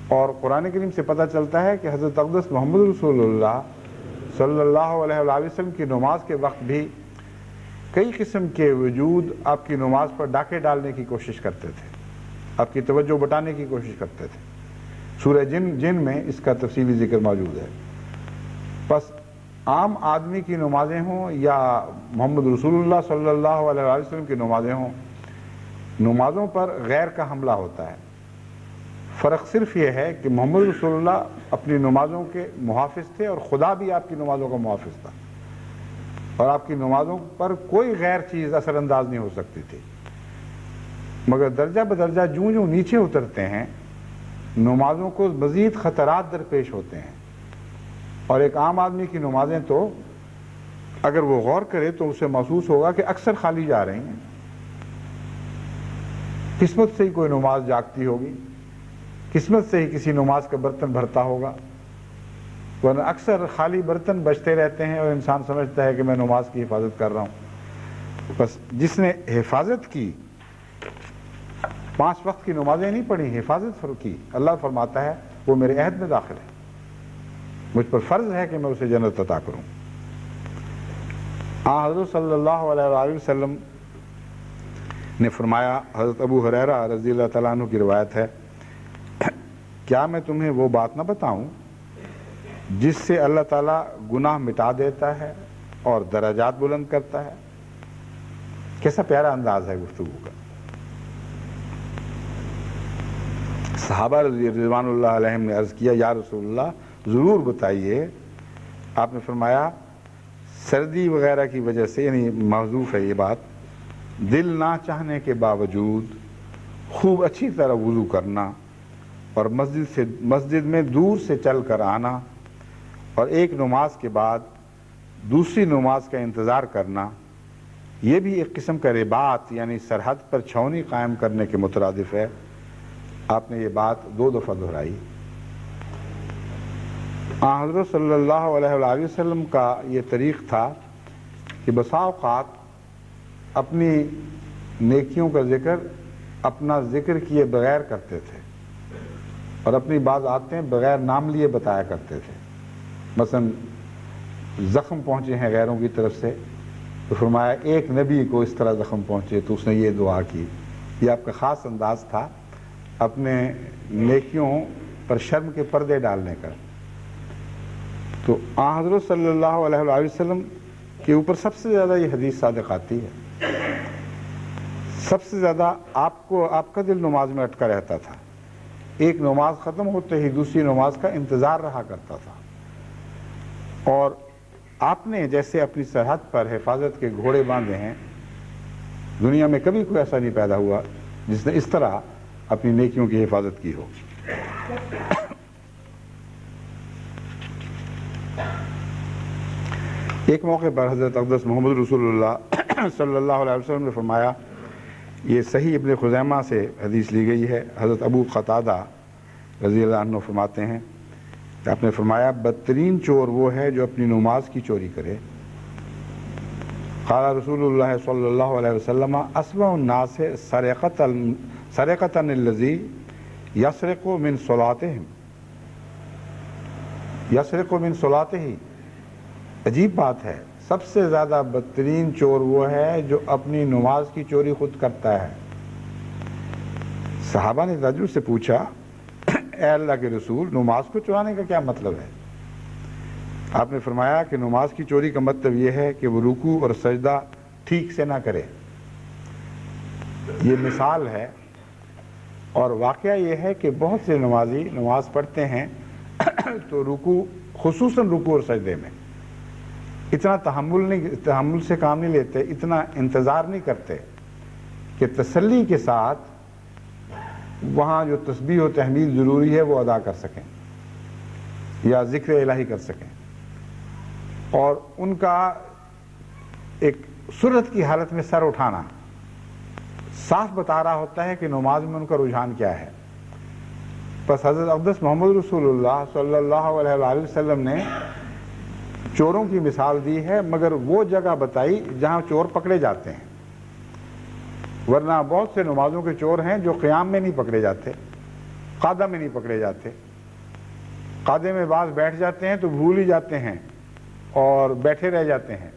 اور قرآن کریم سے پتہ چلتا ہے کہ حضرت اقدس محمد رسول اللہ صلی اللہ علیہ وآلہ وسلم کی نماز کے وقت بھی کئی قسم کے وجود آپ کی نماز پر ڈاکے ڈالنے کی کوشش کرتے تھے، آپ کی توجہ بٹانے کی کوشش کرتے تھے۔ سورہ جن میں اس کا تفصیلی ذکر موجود ہے۔ بس عام آدمی کی نمازیں ہوں یا محمد رسول اللہ صلی اللہ علیہ وآلہ وسلم کی نمازیں ہوں، نمازوں پر غیر کا حملہ ہوتا ہے۔ فرق صرف یہ ہے کہ محمد رسول اللہ اپنی نمازوں کے محافظ تھے اور خدا بھی آپ کی نمازوں کا محافظ تھا، اور آپ کی نمازوں پر کوئی غیر چیز اثر انداز نہیں ہو سکتی تھی۔ مگر درجہ بدرجہ جوں نیچے اترتے ہیں، نمازوں کو مزید خطرات درپیش ہوتے ہیں، اور ایک عام آدمی کی نمازیں تو اگر وہ غور کرے تو اسے محسوس ہوگا کہ اکثر خالی جا رہی ہیں۔ قسمت سے ہی کوئی نماز جاگتی ہوگی، قسمت سے ہی کسی نماز کا برتن بھرتا ہوگا، ورنہ اکثر خالی برتن بچتے رہتے ہیں اور انسان سمجھتا ہے کہ میں نماز کی حفاظت کر رہا ہوں۔ بس جس نے حفاظت کی، 5 وقت کی نمازیں نہیں پڑھی، حفاظت کی، اللہ فرماتا ہے وہ میرے عہد میں داخل ہے، مجھ پر فرض ہے کہ میں اسے جنت عطا کروں۔ حضرت صلی اللہ علیہ وآلہ وسلم نے فرمایا، حضرت ابو ہریرہ رضی اللہ تعالیٰ عنہ کی روایت ہے، کیا میں تمہیں وہ بات نہ بتاؤں جس سے اللہ تعالیٰ گناہ مٹا دیتا ہے اور درجات بلند کرتا ہے؟ کیسا پیارا انداز ہے گفتگو کا۔ صحابہ رضوان اللہ علیہم نے عرض کیا، یا رسول اللہ ضرور بتائیے۔ آپ نے فرمایا، سردی وغیرہ کی وجہ سے، یعنی محذوف ہے یہ بات، دل نہ چاہنے کے باوجود خوب اچھی طرح وضو کرنا اور مسجد میں دور سے چل کر آنا اور ایک نماز کے بعد دوسری نماز کا انتظار کرنا، یہ بھی ایک قسم کا رباط یعنی سرحد پر چھاؤنی قائم کرنے کے مترادف ہے۔ آپ نے یہ بات 2 دفعہ دہرائی۔ حضرت صلی اللہ علیہ وآلہ وسلم کا یہ طریق تھا کہ بسا اوقات اپنی نیکیوں کا ذکر اپنا ذکر کیے بغیر کرتے تھے، اور اپنی بعض عادتیں بغیر نام لیے بتایا کرتے تھے۔ مثلا زخم پہنچے ہیں غیروں کی طرف سے تو فرمایا ایک نبی کو اس طرح زخم پہنچے تو اس نے یہ دعا کی۔ یہ آپ کا خاص انداز تھا اپنے نیکیوں پر شرم کے پردے ڈالنے کا۔ تو حضرت صلی اللہ علیہ وآلہ وسلم کے اوپر سب سے زیادہ یہ حدیث صادق آتی ہے، سب سے زیادہ آپ کا دل نماز میں اٹکا رہتا تھا، ایک نماز ختم ہوتے ہی دوسری نماز کا انتظار رہا کرتا تھا، اور آپ نے جیسے اپنی سرحد پر حفاظت کے گھوڑے باندھے ہیں، دنیا میں کبھی کوئی ایسا نہیں پیدا ہوا جس نے اس طرح اپنی نیکیوں کی حفاظت کی ہو۔ ایک موقع پر حضرت اقدس محمد رسول اللہ صلی اللہ علیہ وسلم نے فرمایا، یہ صحیح ابن خزیمہ سے حدیث لی گئی ہے، حضرت ابو قتادہ رضی اللہ عنہ فرماتے ہیں کہ آپ نے فرمایا، بدترین چور وہ ہے جو اپنی نماز کی چوری کرے۔ قال رسول اللہ صلی اللہ علیہ وسلم، اسوأ الناس سرقۃ الذی یسرق من صلاتہم، یسرق من صلاتہ۔ عجیب بات ہے، سب سے زیادہ بدترین چور وہ ہے جو اپنی نماز کی چوری خود کرتا ہے۔ صحابہ نے تعجب سے پوچھا، اے اللہ کے رسول، نماز کو چرانے کا کیا مطلب ہے؟ آپ نے فرمایا کہ نماز کی چوری کا مطلب یہ ہے کہ وہ رکوع اور سجدہ ٹھیک سے نہ کرے۔ یہ مثال ہے، اور واقعہ یہ ہے کہ بہت سے نمازی نماز پڑھتے ہیں تو رکوع، خصوصاً رکوع اور سجدے میں اتنا تحمل سے کام نہیں لیتے، اتنا انتظار نہیں کرتے کہ تسلی کے ساتھ وہاں جو تسبیح و تحمیل ضروری ہے وہ ادا کر سکیں یا ذکر الہی کر سکیں، اور ان کا ایک سرعت کی حالت میں سر اٹھانا صاف بتا رہا ہوتا ہے کہ نماز میں ان کا رجحان کیا ہے۔ بس حضرت اقدس محمد رسول اللہ صلی اللہ علیہ وآلہ وسلم نے چوروں کی مثال دی ہے، مگر وہ جگہ بتائی جہاں چور پکڑے جاتے ہیں، ورنہ بہت سے نمازوں کے چور ہیں جو قیام میں نہیں پکڑے جاتے، قعدہ میں نہیں پکڑے جاتے، قعدے میں بعض بیٹھ جاتے ہیں تو بھول ہی جاتے ہیں اور بیٹھے رہ جاتے ہیں،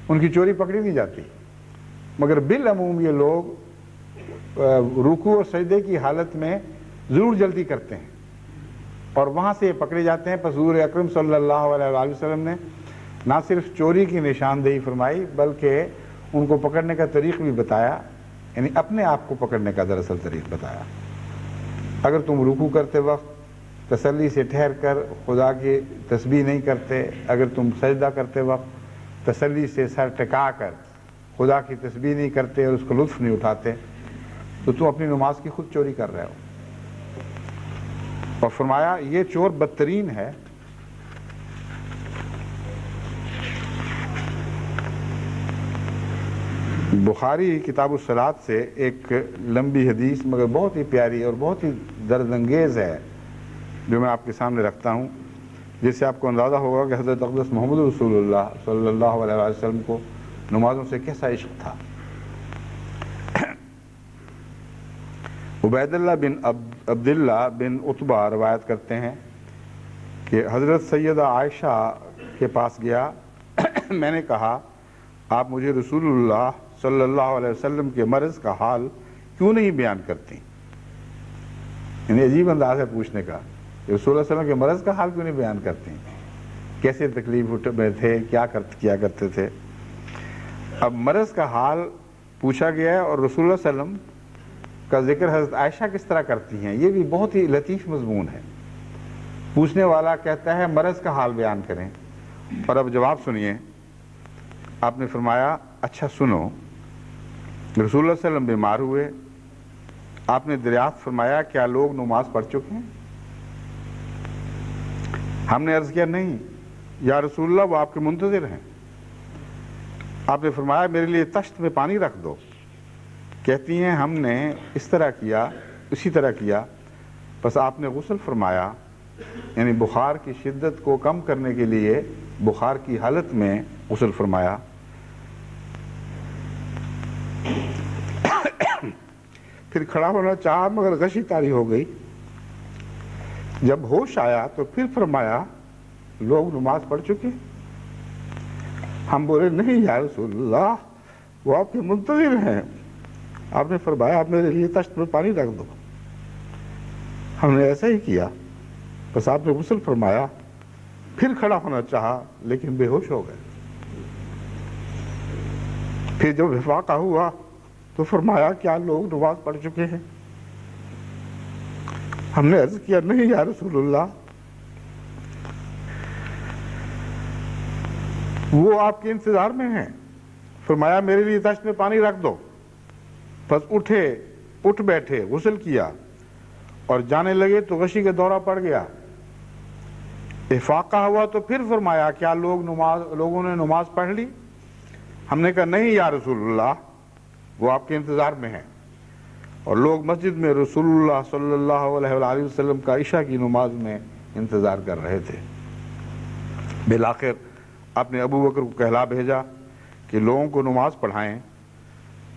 ان کی چوری پکڑی نہیں جاتی، مگر بالعموم یہ لوگ رکوع اور سجدے کی حالت میں ضرور جلدی کرتے ہیں اور وہاں سے یہ پکڑے جاتے ہیں۔ پس حضور اکرم صلی اللہ علیہ وآلہ وسلم نے نہ صرف چوری کی نشاندہی فرمائی بلکہ ان کو پکڑنے کا طریق بھی بتایا، یعنی اپنے آپ کو پکڑنے کا دراصل طریق بتایا۔ اگر تم رکوع کرتے وقت تسلی سے ٹھہر کر خدا کی تسبیح نہیں کرتے، اگر تم سجدہ کرتے وقت تسلی سے سر ٹکا کر خدا کی تسبیح نہیں کرتے اور اس کو لطف نہیں اٹھاتے، تو تم اپنی نماز کی خود چوری کر رہے ہو۔ اور فرمایا یہ چور بدترین ہے بخاری کتاب الصلاۃ سے ایک لمبی حدیث مگر بہت ہی پیاری اور بہت ہی درد انگیز ہے جو میں آپ کے سامنے رکھتا ہوں، جس سے آپ کو اندازہ ہوگا کہ حضرت اقدس محمد رسول اللہ صلی اللہ علیہ وسلم کو نمازوں سے کیسا عشق تھا۔ عبید اللہ بن عبداللہ بن عتبہ روایت کرتے ہیں کہ حضرت سیدہ عائشہ کے پاس گیا، میں نے کہا آپ مجھے رسول اللہ صلی اللہ علیہ وسلم کے مرض کا حال کیوں نہیں بیان کرتی؟ یعنی عجیب انداز ہے پوچھنے کا، رسول اللہ صلی اللہ علیہ وسلم کے مرض کا حال کیوں نہیں بیان کرتی، کیسے تکلیف میں تھے، کیا کرتے تھے۔ اب مرض کا حال پوچھا گیا ہے اور رسول اللہ صلی اللہ علیہ وسلم کا ذکر حضرت عائشہ کس طرح کرتی ہیں، یہ بھی بہت ہی لطیف مضمون ہے۔ پوچھنے والا کہتا ہے مرض کا حال بیان کریں، اور اب جواب سنیے۔ آپ نے فرمایا اچھا سنو، رسول اللہ صلی اللہ علیہ وسلم بیمار ہوئے، آپ نے دریافت فرمایا کیا لوگ نماز پڑھ چکے ہیں؟ ہم نے عرض کیا نہیں یا رسول اللہ، وہ آپ کے منتظر ہیں۔ آپ نے فرمایا میرے لیے تشت میں پانی رکھ دو۔ کہتی ہیں ہم نے اسی طرح کیا، بس آپ نے غسل فرمایا، یعنی بخار کی شدت کو کم کرنے کے لیے بخار کی حالت میں غسل فرمایا۔ پھر کھڑا ہونا چاہا مگر غشی طاری ہو گئی۔ جب ہوش آیا تو پھر فرمایا لوگ نماز پڑھ چکے؟ ہم بولے نہیں یا رسول اللہ، وہ آپ کے منتظر ہیں۔ آپ نے فرمایا آپ میرے لیے تشت میں پانی رکھ دو۔ ہم نے ایسا ہی کیا، بس آپ نے غسل فرمایا، پھر کھڑا ہونا چاہا لیکن بے ہوش ہو گئے۔ پھر جب افاقہ ہوا تو فرمایا کیا لوگ نماز پڑھ چکے ہیں؟ ہم نے عرض کیا نہیں یا رسول اللہ، وہ آپ کے انتظار میں ہیں۔ فرمایا میرے لیے تشت میں پانی رکھ دو۔ بس اٹھ بیٹھے، غسل کیا اور جانے لگے تو غشی کا دورہ پڑ گیا۔ افاقہ ہوا تو پھر فرمایا کیا لوگوں نے نماز پڑھ لی؟ ہم نے کہا نہیں یا رسول اللہ، وہ آپ کے انتظار میں ہیں۔ اور لوگ مسجد میں رسول اللہ صلی اللہ علیہ وآلہ وسلم کا عشاء کی نماز میں انتظار کر رہے تھے۔ بالآخر آپ نے ابو بکر کو کہلا بھیجا کہ لوگوں کو نماز پڑھائیں۔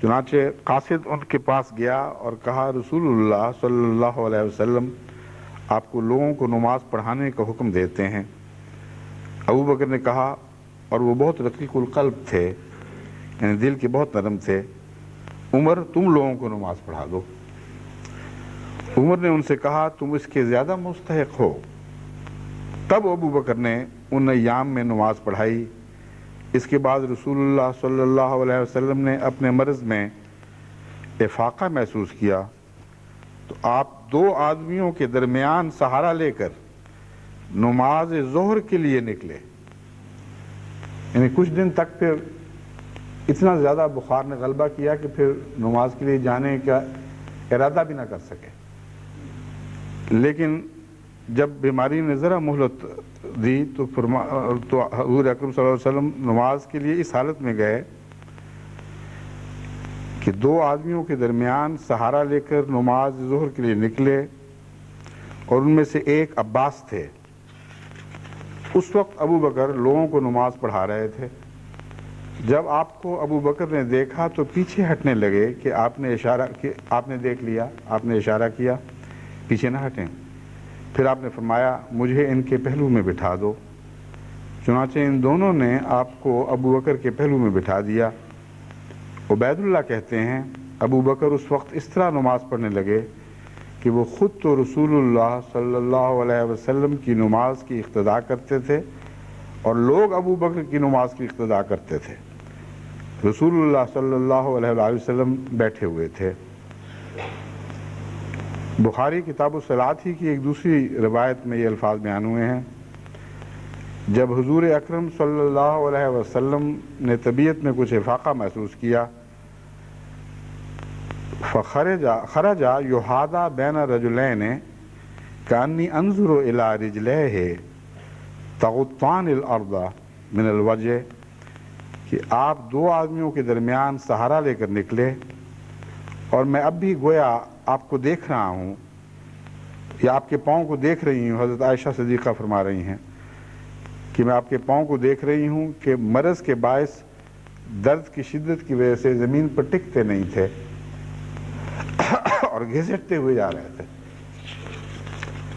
چنانچہ قاصد ان کے پاس گیا اور کہا رسول اللہ صلی اللہ علیہ وسلم آپ کو لوگوں کو نماز پڑھانے کا حکم دیتے ہیں۔ ابو بکر نے کہا، اور وہ بہت رقیق القلب تھے، یعنی دل کے بہت نرم تھے، عمر تم لوگوں کو نماز پڑھا دو۔ عمر نے ان سے کہا تم اس کے زیادہ مستحق ہو۔ تب ابو بکر نے ان ایام میں نماز پڑھائی۔ اس کے بعد رسول اللہ صلی اللہ علیہ وسلم نے اپنے مرض میں افاقہ محسوس کیا تو آپ دو آدمیوں کے درمیان سہارا لے کر نماز ظہر کے لیے نکلے۔ یعنی کچھ دن تک پھر اتنا زیادہ بخار نے غلبہ کیا کہ پھر نماز کے لیے جانے کا ارادہ بھی نہ کر سکے، لیکن جب بیماری نے ذرا مہلت دی تو حضور اکرم صلی اللہ علیہ وسلم نماز کے لیے اس حالت میں گئے کہ دو آدمیوں کے درمیان سہارا لے کر نماز ظہر کے لیے نکلے اور ان میں سے ایک عباس تھے۔ اس وقت ابو بکر لوگوں کو نماز پڑھا رہے تھے۔ جب آپ کو ابو بکر نے دیکھا تو پیچھے ہٹنے لگے کہ آپ نے دیکھ لیا، آپ نے اشارہ کیا پیچھے نہ ہٹیں۔ پھر آپ نے فرمایا مجھے ان کے پہلو میں بٹھا دو۔ چنانچہ ان دونوں نے آپ کو ابو بکر کے پہلو میں بٹھا دیا۔ عبید اللہ کہتے ہیں ابو بکر اس وقت اس طرح نماز پڑھنے لگے کہ وہ خود تو رسول اللہ صلی اللہ علیہ وسلم کی نماز کی اقتداء کرتے تھے اور لوگ ابو بکر کی نماز کی اقتداء کرتے تھے۔ رسول اللہ صلی اللہ علیہ وسلم بیٹھے ہوئے تھے۔ بخاری کتاب الصلاۃ ہی کی ایک دوسری روایت میں یہ الفاظ بیان ہوئے ہیں، جب حضور اکرم صلی اللہ علیہ وسلم نے طبیعت میں کچھ افاقہ محسوس کیا، خرج یحاذی بین رجلین کانی انظر الی رجلیہ تغطان الارض من الوجہ، کہ آپ دو آدمیوں کے درمیان سہارا لے کر نکلے اور میں اب بھی گویا آپ کو دیکھ رہا ہوں یا آپ کے پاؤں کو دیکھ رہی ہوں۔ حضرت عائشہ صدیقہ فرما رہی ہیں کہ میں آپ کے پاؤں کو دیکھ رہی ہوں کہ مرض کے باعث درد کی شدت کی وجہ سے زمین پر ٹکتے نہیں تھے اور گھسٹتے ہوئے جا رہے تھے۔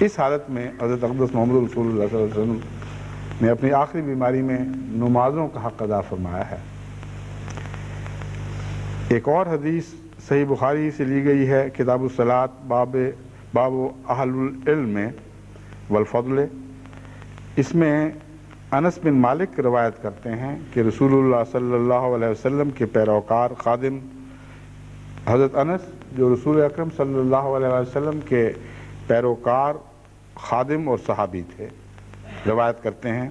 اس حالت میں حضرت اقدس محمد رسول اللہ صلی اللہ علیہ وسلم نے اپنی آخری بیماری میں نمازوں کا حق ادا فرمایا ہے۔ ایک اور حدیث صحیح بخاری سے لی گئی ہے، کتاب الصلاۃ باب اہل العلم والفضل۔ اس میں انس بن مالک روایت کرتے ہیں کہ رسول اللہ صلی اللہ علیہ وسلم کے پیروکار خادم، حضرت انس جو رسول اکرم صلی اللہ علیہ وسلم کے پیروکار خادم اور صحابی تھے، روایت کرتے ہیں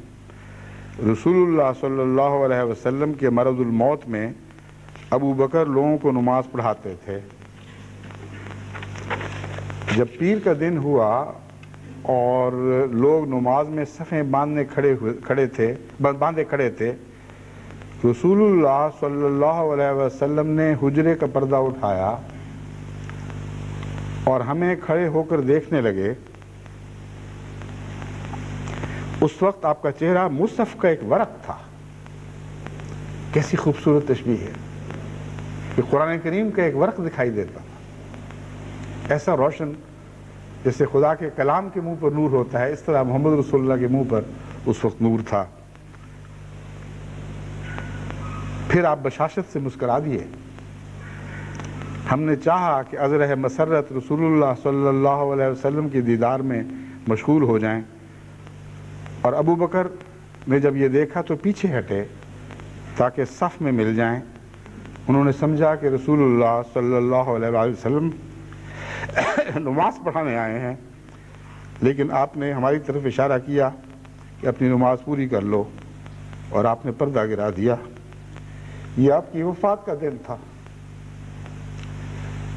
رسول اللہ صلی اللہ علیہ وسلم کے مرض الموت میں ابو بکر لوگوں کو نماز پڑھاتے تھے۔ جب پیر کا دن ہوا اور لوگ نماز میں صفیں باندھے کھڑے تھے، رسول اللہ صلی اللہ علیہ وسلم نے حجرے کا پردہ اٹھایا اور ہمیں کھڑے ہو کر دیکھنے لگے۔ اس وقت آپ کا چہرہ مصحف کا ایک ورق تھا۔ کیسی خوبصورت تشبیہ ہے کہ قرآن کریم کا ایک ورق دکھائی دیتا تھا، ایسا روشن جیسے خدا کے کلام کے منہ پر نور ہوتا ہے، اس طرح محمد رسول اللہ کے منہ پر اس وقت نور تھا۔ پھر آپ بشاشت سے مسکرا دیے۔ ہم نے چاہا کہ ازرہ مسرت رسول اللہ صلی اللہ علیہ وسلم کے دیدار میں مشغول ہو جائیں، اور ابو بکر نے جب یہ دیکھا تو پیچھے ہٹے تاکہ صف میں مل جائیں۔ انہوں نے سمجھا کہ رسول اللہ صلی اللہ علیہ وسلم نماز پڑھانے آئے ہیں، لیکن آپ نے ہماری طرف اشارہ کیا کہ اپنی نماز پوری کر لو، اور آپ نے پردہ گرا دیا۔ یہ آپ کی وفات کا دن تھا،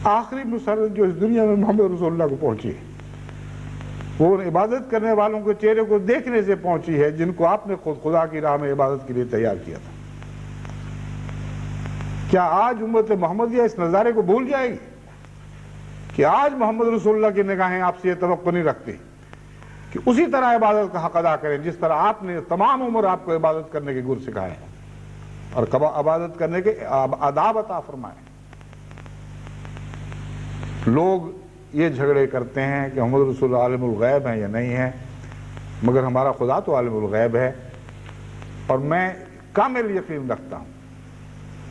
آخری مسرت جو اس دنیا میں محمد رسول اللہ کو پہنچی، وہ ان عبادت کرنے والوں کے چہرے کو دیکھنے سے پہنچی ہے جن کو آپ نے خود خدا کی راہ میں عبادت کے لیے تیار کیا تھا۔ کیا آج امت محمدیہ اس نظارے کو بھول جائے گی کہ آج محمد رسول اللہ کی نگاہیں آپ سے یہ توقع نہیں رکھتی کہ اسی طرح عبادت کا حق ادا کریں جس طرح آپ نے تمام عمر آپ کو عبادت کرنے کے گر سکھائے ہیں اور عبادت کرنے کے آداب عطا فرمائے۔ لوگ یہ جھگڑے کرتے ہیں کہ محمد رسول اللہ عالم الغیب ہیں یا نہیں ہیں، مگر ہمارا خدا تو عالم الغیب ہے، اور میں کامل یقین رکھتا ہوں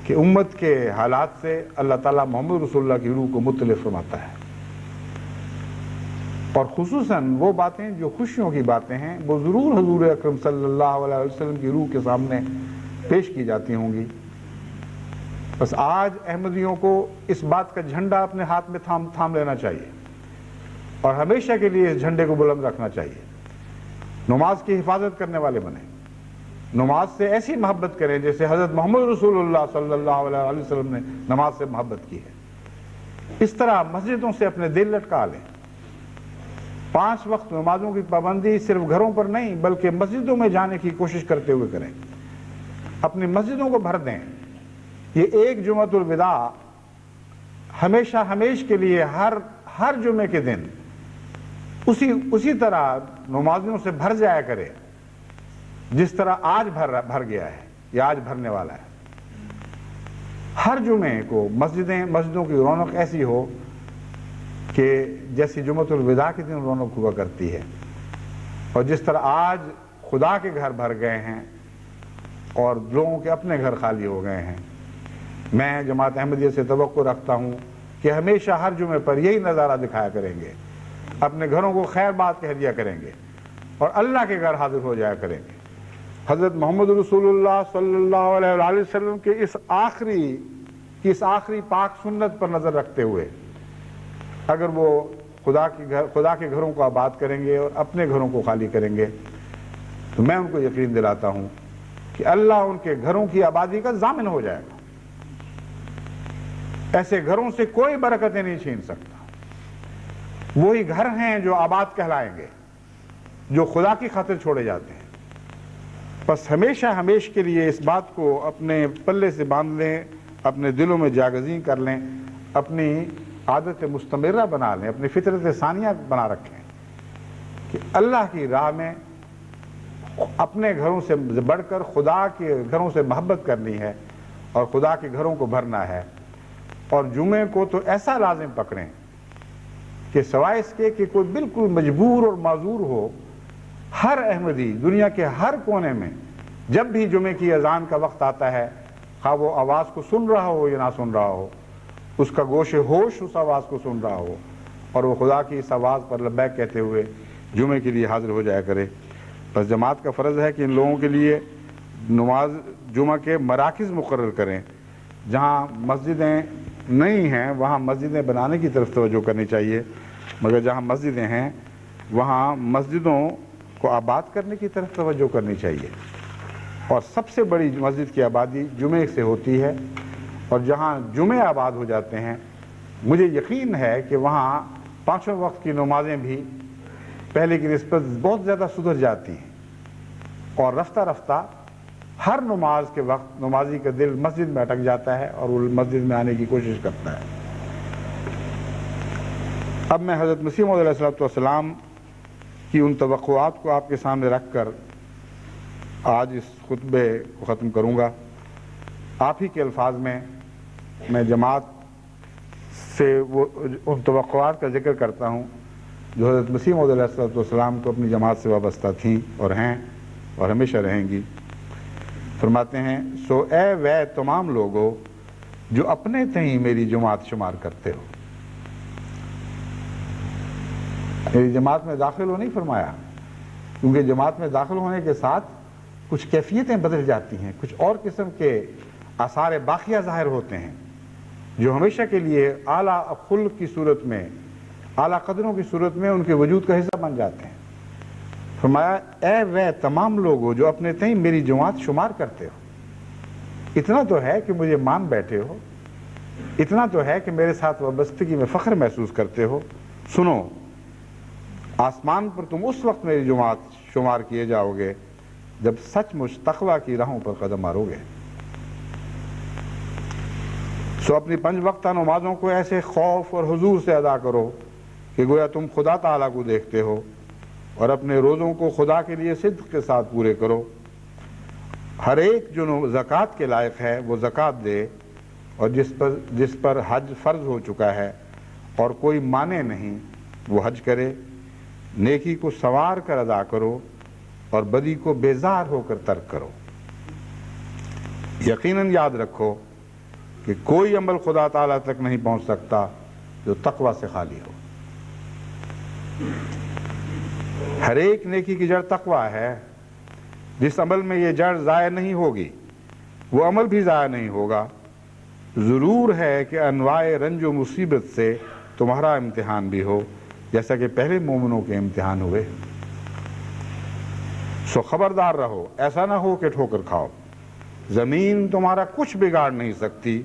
کہ امت کے حالات سے اللہ تعالیٰ محمد رسول اللہ کی روح کو مطلع فرماتا ہے، اور خصوصاً وہ باتیں جو خوشیوں کی باتیں ہیں وہ ضرور حضور اکرم صلی اللہ علیہ وسلم کی روح کے سامنے پیش کی جاتی ہوں گی۔ بس آج احمدیوں کو اس بات کا جھنڈا اپنے ہاتھ میں تھام لینا چاہیے اور ہمیشہ کے لیے اس جھنڈے کو بلند رکھنا چاہیے۔ نماز کی حفاظت کرنے والے بنیں، نماز سے ایسی محبت کریں جیسے حضرت محمد رسول اللہ صلی اللہ علیہ وسلم نے نماز سے محبت کی ہے۔ اس طرح مسجدوں سے اپنے دل لٹکا لیں۔ 5 وقت نمازوں کی پابندی صرف گھروں پر نہیں بلکہ مسجدوں میں جانے کی کوشش کرتے ہوئے کریں، اپنی مسجدوں کو بھر دیں۔ یہ ایک جمعۃ الوداع ہمیشہ کے لیے ہر جمعے کے دن اسی طرح نمازیوں سے بھر جایا کرے جس طرح آج بھر گیا ہے یا آج بھرنے والا ہے۔ ہر جمعے کو مسجدوں کی رونق ایسی ہو کہ جیسی جمعۃ الوداع کے دن رونق ہوا کرتی ہے، اور جس طرح آج خدا کے گھر بھر گئے ہیں اور لوگوں کے اپنے گھر خالی ہو گئے ہیں۔ میں جماعت احمدیہ سے توقع رکھتا ہوں کہ ہمیشہ ہر جمعے پر یہی نظارہ دکھایا کریں گے، اپنے گھروں کو خیر بات کہہ دیا کریں گے اور اللہ کے گھر حاضر ہو جایا کریں گے۔ حضرت محمد رسول اللہ صلی اللہ علیہ وآلہ وسلم کے اس آخری پاک سنت پر نظر رکھتے ہوئے اگر وہ خدا کے گھروں کو آباد کریں گے اور اپنے گھروں کو خالی کریں گے تو میں ان کو یقین دلاتا ہوں کہ اللہ ان کے گھروں کی آبادی کا ضامن ہو جائے گا۔ ایسے گھروں سے کوئی برکتیں نہیں چھین سکتا۔ وہی گھر ہیں جو آباد کہلائیں گے، جو خدا کی خاطر چھوڑے جاتے ہیں۔ بس ہمیش کے لیے اس بات کو اپنے پلے سے باندھ لیں، اپنے دلوں میں جاگزین کر لیں، اپنی عادت مستمرہ بنا لیں، اپنی فطرت ثانیہ بنا رکھیں کہ اللہ کی راہ میں اپنے گھروں سے بڑھ کر خدا کے گھروں سے محبت کرنی ہے اور خدا کے گھروں کو بھرنا ہے۔ اور جمعے کو تو ایسا لازم پکڑیں کہ سوائے اس کے کہ کوئی بالکل مجبور اور معذور ہو، ہر احمدی دنیا کے ہر کونے میں جب بھی جمعے کی اذان کا وقت آتا ہے، خواہ وہ آواز کو سن رہا ہو یا نہ سن رہا ہو، اس کا گوش ہوش اس آواز کو سن رہا ہو اور وہ خدا کی اس آواز پر لبیک کہتے ہوئے جمعے کے لیے حاضر ہو جایا کرے۔ بس جماعت کا فرض ہے کہ ان لوگوں کے لیے نماز جمعہ کے مراکز مقرر کریں۔ جہاں مسجدیں نہیں ہیں وہاں مسجدیں بنانے کی طرف توجہ کرنی چاہیے، مگر جہاں مسجدیں ہیں وہاں مسجدوں کو آباد کرنے کی طرف توجہ کرنی چاہیے۔ اور سب سے بڑی مسجد کی آبادی جمعے سے ہوتی ہے، اور جہاں جمعے آباد ہو جاتے ہیں مجھے یقین ہے کہ وہاں پانچوں وقت کی نمازیں بھی پہلے کی نسبت بہت زیادہ سدھر جاتی ہیں، اور رفتہ رفتہ ہر نماز کے وقت نمازی کا دل مسجد میں اٹک جاتا ہے اور وہ مسجد میں آنے کی کوشش کرتا ہے۔ اب میں حضرت مسیح موعود علیہ السلام کی ان توقعات کو آپ کے سامنے رکھ کر آج اس خطبے کو ختم کروں گا۔ آپ ہی کے الفاظ میں جماعت سے وہ ان توقعات کا ذکر کرتا ہوں جو حضرت مسیح موعود علیہ السلام کو اپنی جماعت سے وابستہ تھیں اور ہیں اور ہمیشہ رہیں گی۔ فرماتے ہیں، سو اے وے تمام لوگو جو اپنے تئیں میری جماعت شمار کرتے ہو۔ میری جماعت میں داخل ہو نہیں فرمایا، کیونکہ جماعت میں داخل ہونے کے ساتھ کچھ کیفیتیں بدل جاتی ہیں، کچھ اور قسم کے آثار باقیہ ظاہر ہوتے ہیں جو ہمیشہ کے لیے اعلیٰ خلق کی صورت میں، اعلیٰ قدروں کی صورت میں ان کے وجود کا حصہ بن جاتے ہیں۔ فرمایا، اے وہ تمام لوگوں جو اپنے تئیں میری جماعت شمار کرتے ہو۔ اتنا تو ہے کہ مجھے مان بیٹھے ہو، اتنا تو ہے کہ میرے ساتھ وابستگی میں فخر محسوس کرتے ہو۔ سنو، آسمان پر تم اس وقت میری جماعت شمار کیے جاؤ گے جب سچ مچ تقویٰ کی راہوں پر قدم مارو گے۔ سو اپنی 5 وقتہ نمازوں کو ایسے خوف اور حضور سے ادا کرو کہ گویا تم خدا تعالیٰ کو دیکھتے ہو، اور اپنے روزوں کو خدا کے لیے صدق کے ساتھ پورے کرو۔ ہر ایک جو زکوٰۃ کے لائق ہے وہ زکوٰۃ دے، اور جس پر حج فرض ہو چکا ہے اور کوئی مانے نہیں وہ حج کرے۔ نیکی کو سنوار کر ادا کرو اور بدی کو بیزار ہو کر ترک کرو۔ یقیناً یاد رکھو کہ کوئی عمل خدا تعالیٰ تک نہیں پہنچ سکتا جو تقویٰ سے خالی ہو۔ ہر ایک نیکی کی جڑ تقویٰ ہے۔ جس عمل میں یہ جڑ ضائع نہیں ہوگی وہ عمل بھی ضائع نہیں ہوگا۔ ضرور ہے کہ انواع رنج و مصیبت سے تمہارا امتحان بھی ہو جیسا کہ پہلے مومنوں کے امتحان ہوئے۔ سو خبردار رہو، ایسا نہ ہو کہ ٹھوکر کھاؤ۔ زمین تمہارا کچھ بگاڑ نہیں سکتی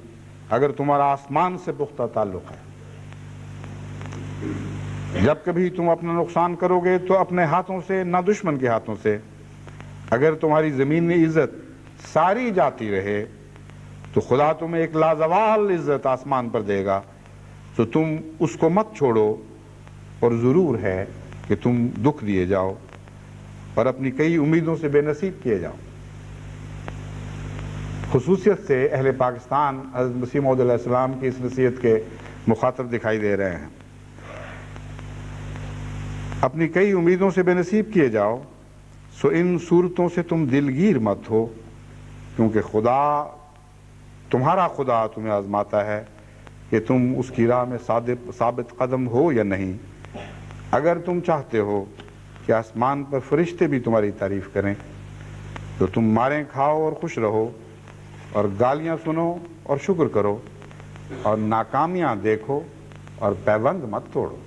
اگر تمہارا آسمان سے پختہ تعلق ہے۔ جب کبھی تم اپنا نقصان کرو گے تو اپنے ہاتھوں سے، نہ دشمن کے ہاتھوں سے۔ اگر تمہاری زمینی عزت ساری جاتی رہے تو خدا تمہیں ایک لازوال عزت آسمان پر دے گا، تو تم اس کو مت چھوڑو۔ اور ضرور ہے کہ تم دکھ دیے جاؤ اور اپنی کئی امیدوں سے بے نصیب کیے جاؤ۔ خصوصیت سے اہل پاکستان حضرت مسیح موعود علیہ السلام کی اس نصیحت کے مخاطب دکھائی دے رہے ہیں۔ اپنی کئی امیدوں سے بے نصیب کیے جاؤ، سو ان صورتوں سے تم دلگیر مت ہو، کیونکہ تمہارا خدا تمہیں آزماتا ہے کہ تم اس کی راہ میں ثابت قدم ہو یا نہیں۔ اگر تم چاہتے ہو کہ آسمان پر فرشتے بھی تمہاری تعریف کریں تو تم ماریں کھاؤ اور خوش رہو، اور گالیاں سنو اور شکر کرو، اور ناکامیاں دیکھو اور پیوند مت توڑو۔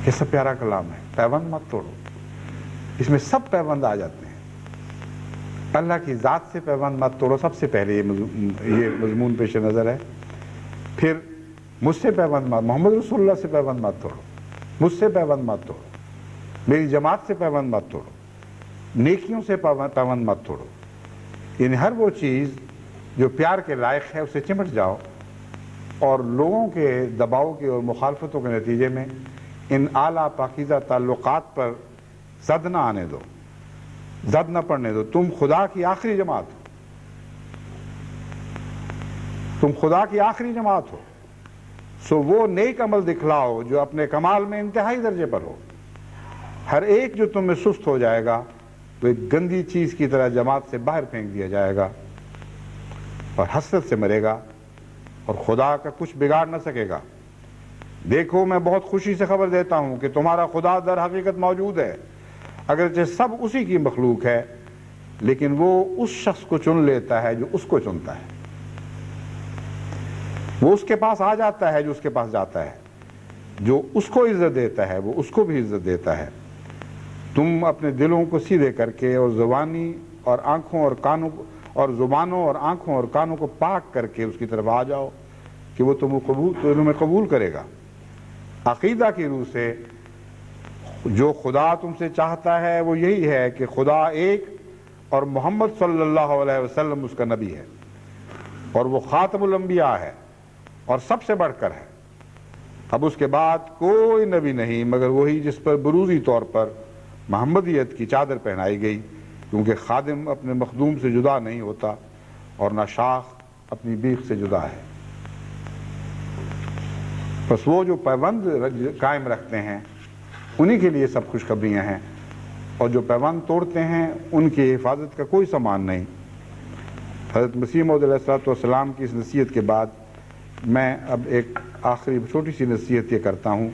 کیسا پیارا کلام ہے، پیوند مت توڑو۔ اس میں سب پیوند آ جاتے ہیں۔ اللہ کی ذات سے پیوند مت توڑو، سب سے پہلے یہ مضمون پیش نظر ہے۔ پھر مجھ سے پیوند مت، محمد رسول اللہ سے پیوند مت توڑو، مجھ سے پیوند مت توڑو، میری جماعت سے پیوند مت توڑو، نیکیوں سے پیوند مت توڑو۔ یعنی ہر وہ چیز جو پیار کے لائق ہے اسے چمٹ جاؤ، اور لوگوں کے دباؤ کی اور مخالفتوں کے نتیجے میں ان اعلیٰ پاکیزہ تعلقات پر زد نہ آنے دو، زد نہ پڑنے دو۔ تم خدا کی آخری جماعت ہو، تم خدا کی آخری جماعت ہو، سو وہ نیک عمل دکھلاؤ جو اپنے کمال میں انتہائی درجے پر ہو۔ ہر ایک جو تم میں سست ہو جائے گا وہ ایک گندی چیز کی طرح جماعت سے باہر پھینک دیا جائے گا اور حسرت سے مرے گا، اور خدا کا کچھ بگاڑ نہ سکے گا۔ دیکھو، میں بہت خوشی سے خبر دیتا ہوں کہ تمہارا خدا در حقیقت موجود ہے، اگرچہ سب اسی کی مخلوق ہے، لیکن وہ اس شخص کو چن لیتا ہے جو اس کو چنتا ہے۔ وہ اس کے پاس آ جاتا ہے جو اس کے پاس جاتا ہے، جو اس کو عزت دیتا ہے وہ اس کو بھی عزت دیتا ہے۔ تم اپنے دلوں کو سیدھے کر کے اور زبانوں اور آنکھوں اور کانوں کو پاک کر کے اس کی طرف آ جاؤ کہ وہ تمہیں قبول کرے گا۔ عقیدہ کی روح سے جو خدا تم سے چاہتا ہے وہ یہی ہے کہ خدا ایک اور محمد صلی اللہ علیہ وسلم اس کا نبی ہے، اور وہ خاتم الانبیاء ہے اور سب سے بڑھ کر ہے۔ اب اس کے بعد کوئی نبی نہیں مگر وہی جس پر بروزی طور پر محمدیت کی چادر پہنائی گئی، کیونکہ خادم اپنے مخدوم سے جدا نہیں ہوتا اور نہ شاخ اپنی بیخ سے جدا ہے۔ بس وہ جو پیوند قائم رکھتے ہیں انہی کے لیے سب خوشخبریاں ہیں، اور جو پیوند توڑتے ہیں ان کی حفاظت کا کوئی سامان نہیں۔ حضرت مسیح موعود علیہ السلام کی اس نصیحت کے بعد میں اب ایک آخری چھوٹی سی نصیحت یہ کرتا ہوں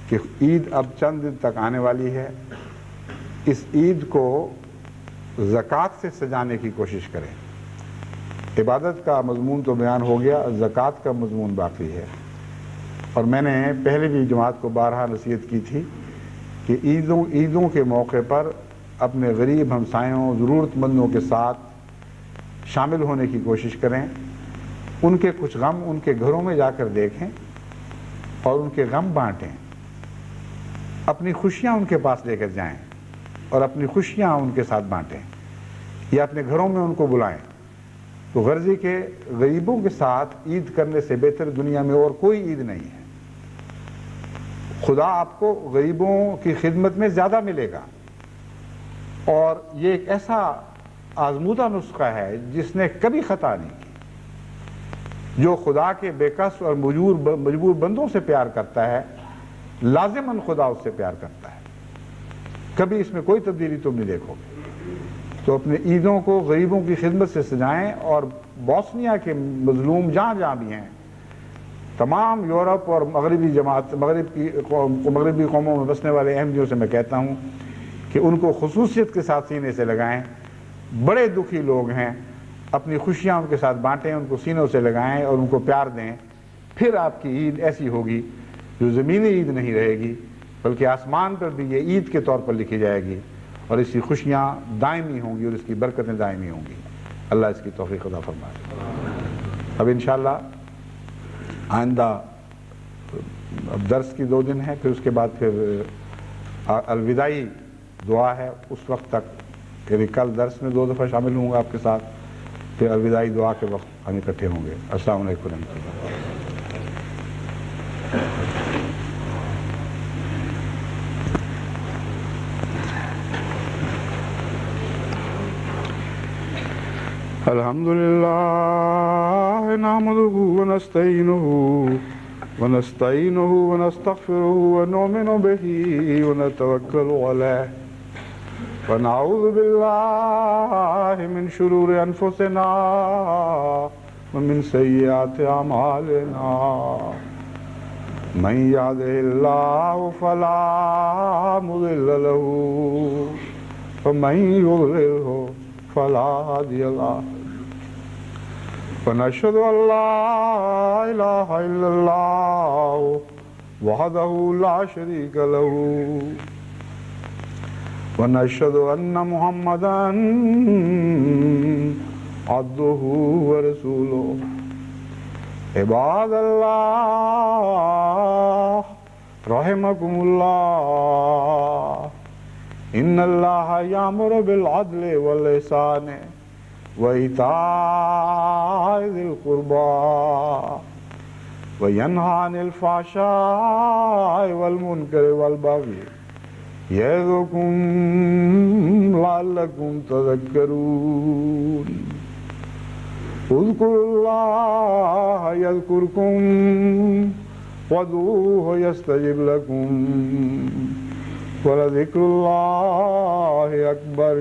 کہ عید اب چند دن تک آنے والی ہے۔ اس عید کو زکوٰۃ سے سجانے کی کوشش کریں۔ عبادت کا مضمون تو بیان ہو گیا، زکوٰۃ کا مضمون باقی ہے۔ اور میں نے پہلے بھی جماعت کو بارہا نصیحت کی تھی کہ عیدوں کے موقع پر اپنے غریب ہمسایوں، ضرورت مندوں کے ساتھ شامل ہونے کی کوشش کریں۔ ان کے کچھ غم ان کے گھروں میں جا کر دیکھیں اور ان کے غم بانٹیں۔ اپنی خوشیاں ان کے پاس لے کر جائیں اور اپنی خوشیاں ان کے ساتھ بانٹیں، یا اپنے گھروں میں ان کو بلائیں۔ تو غرضی کے غریبوں کے ساتھ عید کرنے سے بہتر دنیا میں اور کوئی عید نہیں ہے۔ خدا آپ کو غریبوں کی خدمت میں زیادہ ملے گا، اور یہ ایک ایسا آزمودہ نسخہ ہے جس نے کبھی خطا نہیں کی۔ جو خدا کے بے کس اور مجبور بندوں سے پیار کرتا ہے، لازماً خدا اس سے پیار کرتا ہے۔ کبھی اس میں کوئی تبدیلی تم نہیں دیکھو گے۔ تو اپنے عیدوں کو غریبوں کی خدمت سے سجائیں، اور بوسنیا کے مظلوم جہاں جہاں بھی ہیں، تمام یورپ اور مغربی قوموں میں بسنے والے احمدیوں سے میں کہتا ہوں کہ ان کو خصوصیت کے ساتھ سینے سے لگائیں۔ بڑے دکھی لوگ ہیں، اپنی خوشیاں ان کے ساتھ بانٹیں، ان کو سینوں سے لگائیں اور ان کو پیار دیں۔ پھر آپ کی عید ایسی ہوگی جو زمینی عید نہیں رہے گی، بلکہ آسمان پر بھی یہ عید کے طور پر لکھی جائے گی، اور اس کی خوشیاں دائمی ہوں گی اور اس کی برکتیں دائمی ہوں گی۔ اللہ اس کی توفیق عطا فرمائے۔ اب انشاءاللہ آئندہ اب درس کی 2 دن ہے، پھر اس کے بعد پھر الوداعی دعا ہے۔ اس وقت تک یعنی کل درس میں 2 دفعہ شامل ہوں گا آپ کے ساتھ، پھر الوداعی دعا کے وقت ہم اکٹھے ہوں گے۔ السلام علیکم ورحمۃ اللہ۔ الحمد لله نحمده ونستعينه ونستغفره ونؤمن به ونتوكل عليه ونعوذ بالله من شرور أنفسنا ومن سيئات أعمالنا من يهده الله فلا مضل له ومن يضلله فلا هادي له ونشهد أن لا إله إلا الله وحده لا شريك له ونشهد أن محمدا عبده ورسوله عباد الله رحمكم الله إن الله يأمر بالعدل والإحسان وإيتاء ذي القربى وينهى عن الفحشاء والمنكر والبغي يعظكم لعلكم تذكرون اذكروا الله يذكركم وادعوه يستجب لكم ولذكر الله أكبر